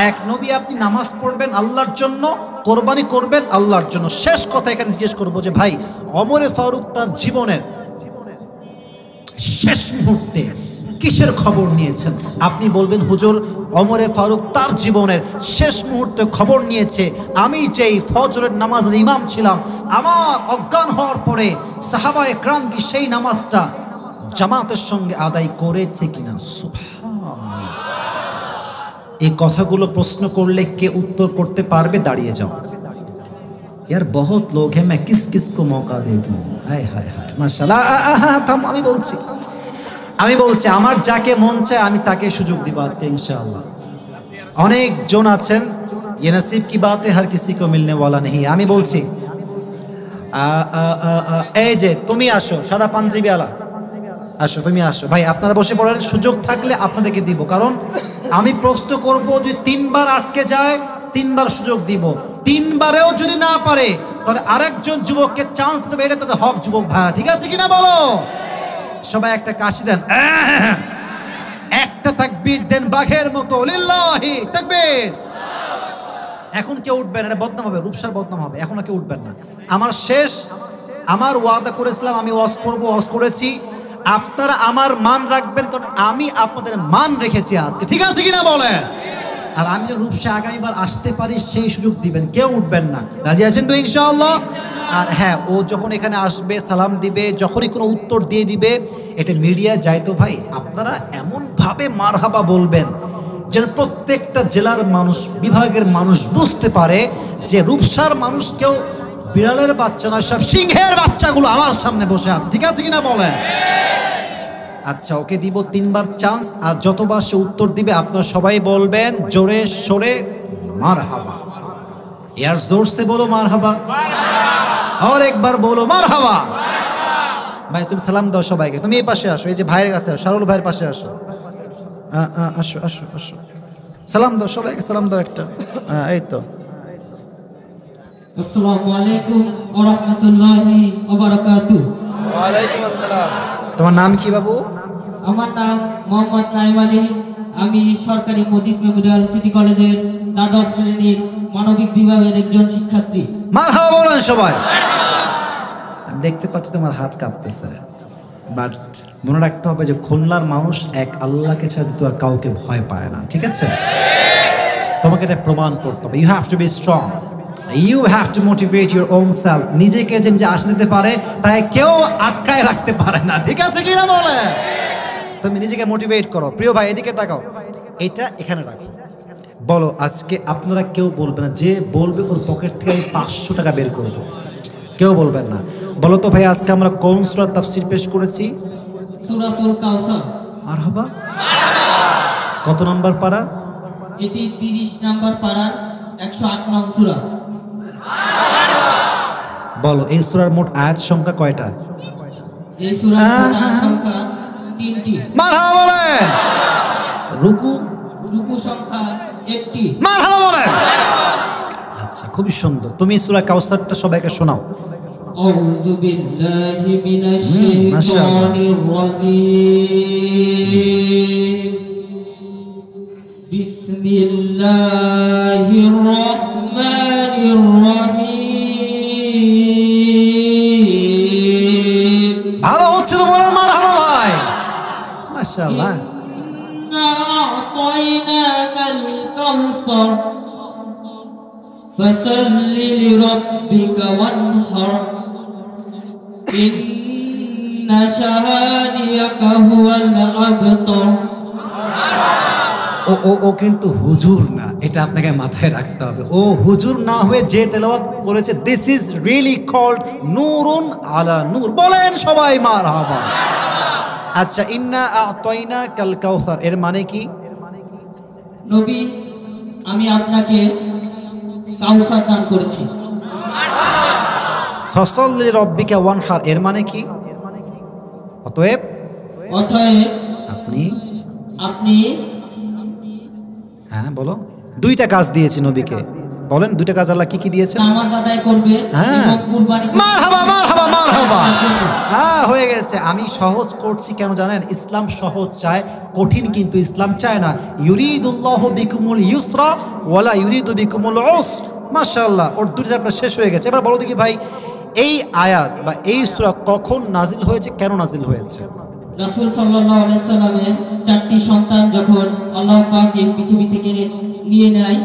1, নবী আপনি নামাজ পড়বেন আল্লাহর জন্য, কোরবানি করবেন আল্লাহর জন্য। শেষ কথা এখানে জিজ্ঞেস করবো যে ভাই, ওমরে ফারুক তার জীবনের শেষ মুহূর্তে কিসের খবর নিয়েছেন? আপনি বলবেন হুজুর, ওমরে ফারুক তার জীবনের শেষ মুহূর্তে খবর নিয়েছে আমি যেই ফজরের নামাজের ইমাম ছিলাম, আমার অজ্ঞান হওয়ার পরে সাহাবায়ে কেরাম কি সেই নামাজটা জামাতের সঙ্গে আদায় করেছে কিনা। সুবহানাল্লাহ। এই কথাগুলো প্রশ্ন করলে কে উত্তর করতে পারবে? দাঁড়িয়ে যাও। यार बहुत लोग हैं, मैं किस किस को मौका दे दूं। हाय हाय हाय माशाल्लाह। থাম, আমি বলছি আমার যাকে মন চায় আমি তাকে সুযোগ দিব আজকে ইনশাআল্লাহ। অনেক জন আছেন, ये नसीब की बात है, हर किसी को मिलने वाला नहीं। আমি বলছি এই যে তুমি আসো, সাদা পাঞ্জাবি আলা আসো, তুমি আসো ভাই, আপনারা বসে পড়েন। সুযোগ থাকলে আপনাদেরকে দিব, কারণ আমি প্রশ্ন করব যে 3 বার আটকে যায় 3 বার সুযোগ দিব, 3 বারেও যদি না পারে তাহলে আরেকজন যুবককে চান্স দিতে হবে। এটা তাদের হক যুবক ভাইরা, ঠিক আছে কিনা বলো? সবাই একটা কাশি দেন, একটা তাকবীর দেন বাঘের মতো, লিল্লাহি তাকবীর। এখন কেউ উঠবেন, এটা বদনাম হবে, রূপসার বদনাম হবে। এখন কেউ উঠবেন না। আমার ওয়াদা করেছিলাম আমি ওয়াজ করব, ওয়াজ করেছি। আপনারা আমার মান রাখবেন, কারণ আমি আপনাদের মান রেখেছি আজকে, ঠিক আছে কিনা বলেন? আর আমি যে রূপসা আগামীবার আসতে পারি সেই সুযোগ দিবেন, কেউ উঠবেন না। রাজি আছেন তো ইনশাআল্লাহ? আর হ্যাঁ, ও যখন এখানে আসবে, সালাম দিবে, যখনই কোনো উত্তর দিয়ে দিবে, এটা মিডিয়া যায় তো ভাই, আপনারা এমনভাবে মারহাবা বলবেন যেন প্রত্যেকটা জেলার মানুষ, বিভাগের মানুষ বুঝতে পারে যে রূপসার মানুষ কেউ বিড়ালের বাচ্চা নয়, সব সিংহের বাচ্চাগুলো আমার সামনে বসে আছে, ঠিক আছে কিনা বলেন? আচ্ছা, ওকে দিব 3 বার চান্স, আর যতবার সে উত্তর দিবে আপনারা সবাই বলবেন জোরে সোরে মারহাবা। यार जोर से बोलो মারহাবা, और एक बार बोलो মারহাবা। ভাই তুমি সালাম দাও সবাইকে, তুমি এই পাশে আসো, এই যে ভাইয়ের কাছে আসো, শারুল ভাইয়ের পাশে আসো, আসো আসো আসো, সালাম দাও সবাইকে, সালাম দাও একটা। এই তো, আসসালামু আলাইকুম ওয়া রাহমাতুল্লাহি ওয়া বারাকাতুহু। ওয়া আলাইকুম আসসালাম। তোমার নাম কি বাবু? আমার নাম মোহাম্মদ নাইম আলী। আমি সরকারি মজিদ মেমোরিয়াল সিটি কলেজের দ্বাদশ শ্রেণীর মানবিক বিভাগের একজন শিক্ষার্থী। মারহাবা বলেন সবাই। আমি দেখতে পাচ্ছি তোমার হাত কাঁপতেছে, বাট মনে রাখতে হবে যে খুলনার মানুষ এক আল্লাহকে ছাড়া দ্বিতীয় আর কাউকে ভয় পায় না, ঠিক আছে? তোমাকে এটা প্রমাণ করতে হবে। You have to be strong, you have to motivate your own self. নিজেকে যে আসতে দিতে পারে তাই কেউ আটকায় রাখতে পারে না, ঠিক আছে কিনা বলে? তুমি নিজেকে মোটিভেট করো। প্রিয় ভাই এদিকে তাকাও, এটা এখানে রাখো। বলো, আজকে আপনারা কেউ বলবে না, যে বলবে ওর পকেট থেকে আমি 500 টাকা বের করবো, কেউ বলবেন না। বলো তো ভাই, আজকে আমরা কোন সূরার তাফসীর পেশ করেছি? সূরাতুল কাউসার। মারহাবা। কত নম্বর পারা? এটি 30 নম্বর পারার 108 নং সূরা। বলো, এই সূরার মোট আয়াত সংখ্যা কয়টা? এই সূরার আয়াত সংখ্যা 3টি। মারহাবা বলেন। রুকু রুকু সংখ্যা একটি। মারহাবা বলেন। আচ্ছা, খুবই সুন্দর। তুমি সূরা কাউসারটা সবাইকে শোনাও। আউযু বিল্লাহি মিনাশ মাশাআল্লাহ। শাইতানির রাজীম। বিসমিল্লাহির রহমানির রহিম। ভালো হচ্ছে তো বলেন মারহাবা ভাই। মাশাআল্লাহ। ইন্না আ'তাইনাকাল কাউসার ফাসাল্লি লিরাব্বিকা ওয়ানহার ইন্না শাহানিয়াকা হুয়াল আবতার। ও কিন্তু হুজুর না, এটা আপনাকে মাথায় রাখতে হবে। ও হুজুর না হয়ে যে তেলাওয়াত করেছে, দিস ইজ রিয়েলি কল্ড নূরুন আলা নূর। বলেন সবাই মারহাবা। আচ্ছা, ইন্না আ'তাইনা কাল কাউসার এর মানে কি? নবী, আমি আপনাকে কাউসার দান করেছি। ফসল্লি রব্বিকা ওয়ানহার এর মানে কি? অতএব অতএব আপনি, আপনি হ্যাঁ বলো, দুইটা কাজ দিয়েছি নবীকে। বলেন দুইটা কাজ আল্লাহ কি কি দিয়েছেন? নামাজ আদায় করবে হ্যাঁ। এবং কুরবানি করবে। মারহাবা মারহাবা মারহাবা। তার জন্য। হ্যাঁ, হয়ে গেছে। আমি সহজ করছি কেন জানেন? ইসলাম সহজ চায়, কঠিন কিন্তু ইসলাম চায় না। ইউরিদুল্লাহু বিকুমুল ইউসরা ওয়ালা ইউরিদু বিকুমুল উসর। মাশাআল্লাহ, ওর দুটো চ্যাপ্টার শেষ হয়ে গেছে। এবার বলো দেখি ভাই, এই আয়াত বা এই সূরা কখন নাজিল হয়েছে, কেন নাজিল হয়েছে? রাসূল সাল্লাল্লাহু আলাইহি সাল্লামের 4টি সন্তান যখন আল্লাহ পাক এই পৃথিবী থেকে নিয়ে নেয়,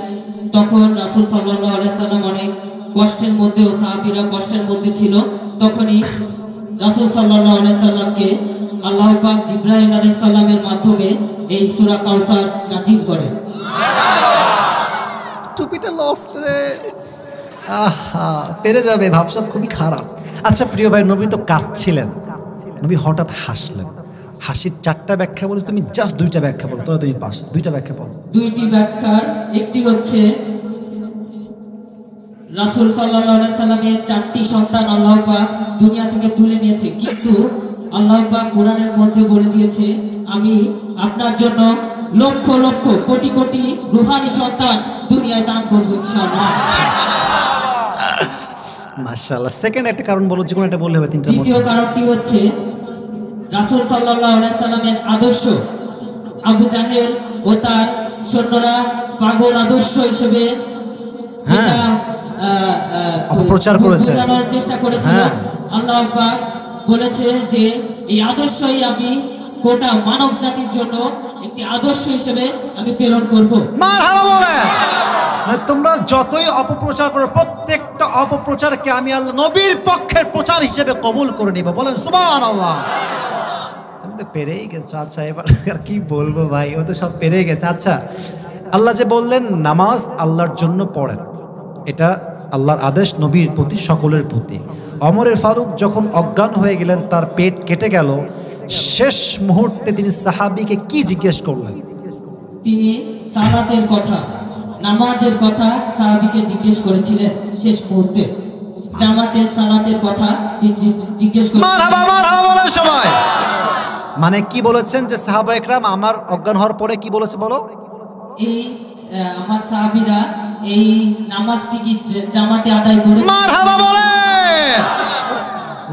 তখন রাসূল সাল্লাল্লাহু আলাইহি সাল্লাম অনেক কষ্টের মধ্যে ও সাহাবীরা কষ্টের মধ্যে ছিল। তখনই রাসূল সাল্লাল্লাহু আলাইহি সাল্লামকে আল্লাহ পাক জিবরাইল আলাইহিস সালামের মাধ্যমে এই সূরা কাউসার নাজিল করে। টুপিটা লস রে। আহা, পেরে যাবে, ভাবসাব খুবই খারাপ। আচ্ছা প্রিয় ভাই, নবী তো কাঁদছিলেন, নবী হঠাৎ হাসলেন। হাসির 4টা ব্যাখ্যা বলে, তুমি জাস্ট 2টা ব্যাখ্যা বলো, তোরা তুমি পাস। 2টা ব্যাখ্যা বলো। দুইটি ব্যাখ্যার একটি হচ্ছে রাসূল সাল্লাল্লাহু আলাইহি সাল্লামের 4টি সন্তান আল্লাহ পাক দুনিয়া থেকে তুলে নিয়েছে, কিন্তু আল্লাহ পাক কোরআনের মধ্যে বলে দিয়েছে, আমি আপনার জন্য লক্ষ লক্ষ কোটি কোটি রূহানি সন্তান দুনিয়ায় দান করব ইনশাআল্লাহ। মাশাআল্লাহ। সেকেন্ড একটা কারণ বলো, যে কোনো একটা বললে হবে, 3টার মধ্যে। দ্বিতীয় কারণটি হচ্ছে রাসূল সাল্লাল্লাহু আলাইহি সাল্লামের আদর্শ আবু জাহেল ও তার সৈন্যরা পাগল আদর্শ হিসেবে যেটা অপপ্রচার করেছে, প্রচারের চেষ্টা করেছিল, হ্যাঁ। আল্লাহ পাক বলেছে যে এই আদর্শই আমি গোটা মানব জাতির জন্য একটি আদর্শ হিসেবে আমি প্রেরণ করব। মারহাবা বলে। মানে তোমরা যতই অপপ্রচার করো, প্রত্যেকটা অপপ্রচারকে আমি আল্লাহ নবীর পক্ষের প্রচার হিসেবে কবুল করে নিব। বলেন সুবহানাল্লাহ। তুমি তো পেরেই গেছো। আচ্ছা, এবার আর কি বলবো ভাই, ও তো সব পেরে গেছে। আচ্ছা, আল্লাহ যে বললেন নামাজ আল্লাহর জন্য পড়েন, এটা আল্লাহর আদেশ নবীর প্রতি, সকলের প্রতি। ওমরে ফারুক যখন অজ্ঞান হয়ে গেলেন, তার পেট কেটে গেল, শেষ মুহূর্তে তিনি সাহাবীকে কি জিজ্ঞেস করলেন? তিনি সালাতের কথা, নামাজের কথা সাহাবীকে জিজ্ঞেস করেছিলেন শেষ মুহূর্তে। জামাতের সালাতের কথা তিনি জিজ্ঞেস করেছিলেন। মারহাবা মারহাবা বলেন সবাই। মানে কি বলেছেন যে সাহাবা একরাম আমার অজ্ঞান হওয়ার পরে কি বলেছে বলো? এই আমার সাহাবীরা এই নামাজটি কি জামাতে আদায় করে। মারহাবা বলে।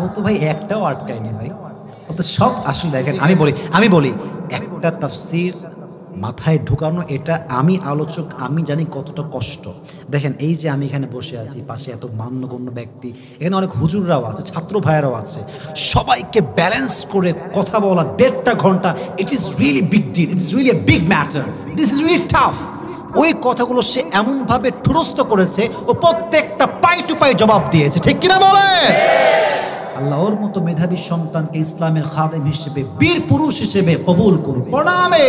ও তো ভাই একটাও আটকায়নি ভাই, ও তো সব আসলে দেখেন। আমি বলি একটা তাফসীর মাথায় ঢুকানো, এটা আমি আলোচক, আমি জানি কতটা কষ্ট। দেখেন, এই যে আমি এখানে বসে আছি, পাশে এত মান্যগণ্য ব্যক্তি, এখানে অনেক হুজুররাও আছে, ছাত্র ভাইয়েরাও আছে, সবাইকে ব্যালেন্স করে কথা বলা 1.5 ঘন্টা, it is really big deal, it is really a big matter, this is really tough. ওই কথাগুলো সে এমনভাবে ঠুরস্ত করেছে, ও প্রত্যেকটা পাই টু পাই জবাব দিয়েছে, ঠিক কিনা বলে? আল্লাহর মতো মেধাবী সন্তানকে ইসলামের খাদেম হিসেবে, বীর পুরুষ হিসেবে কবুল করুন, প্রণামে।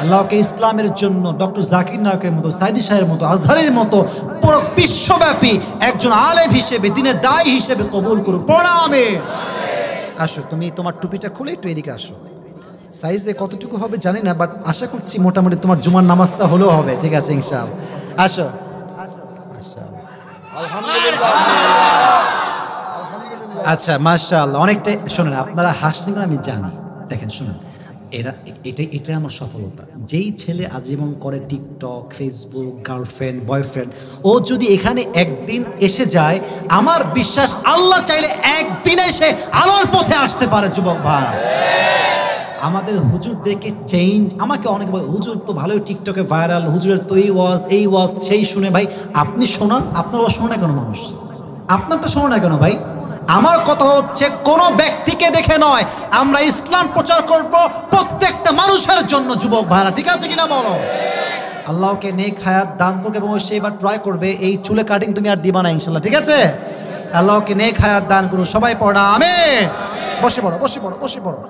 আল্লাহকে ইসলামের জন্য ডক্টর জাকির নায়কের মতো, সাইদি সাহেবের মতো, আজহারের মতো পুরো বিশ্বব্যাপী একজন আলেম হিসেবে, দিনের দায়ী হিসেবে কবুল করুন, প্রণামে। আসো, তুমি তোমার টুপিটা খুলে একটু এদিকে আসো। সাইজে কতটুকু হবে জানি না, বাট আশা করছি মোটামুটি তোমার জুমার নামাজটা হলেও হবে, ঠিক আছে ইনশাআল্লাহ। আসো। আচ্ছা, মাশাআল্লাহ, অনেকটাই। শোনেন, আপনারা হাসছেন আমি জানি। দেখেন, শুনুন, এটা আমার সফলতা। যেই ছেলে আজীবন করে টিকটক, ফেসবুক, গার্লফ্রেন্ড, বয়ফ্রেন্ড, ও যদি এখানে একদিন এসে যায়, আমার বিশ্বাস আল্লাহ চাইলে একদিন এসে আলোর পথে আসতে পারে। যুবক ভাই, আমাদের হুজুর দেখে চেঞ্জ। আমাকে অনেকে বলে হুজুর তো ভালোই টিকটকে ভাইরাল, হুজুরের তো এই ওয়াজ সেই শুনে। ভাই আপনি শোনান, আপনার ওয়াজ শোনে না কেন মানুষ? আপনারটা শোনে না কেন ভাই? আমার কথা হচ্ছে কোনো ব্যক্তিকে দেখে নয়, আমরা ইসলাম প্রচার করব প্রত্যেকটা মানুষের জন্য। যুবক ভাইরা, ঠিক আছে কিনা বলো? আল্লাহকে নেক হায়াত দান করবে এবং সে এবার ট্রাই করবে এই চুলে কাটিং তুমি আর দিবা না ইনশাল্লাহ, ঠিক আছে? আল্লাহকে নেক হায়াত দান করুন। সবাই পড়া আমিন। বসে পড়ো, বসে পড়ো, বসে পড়ো।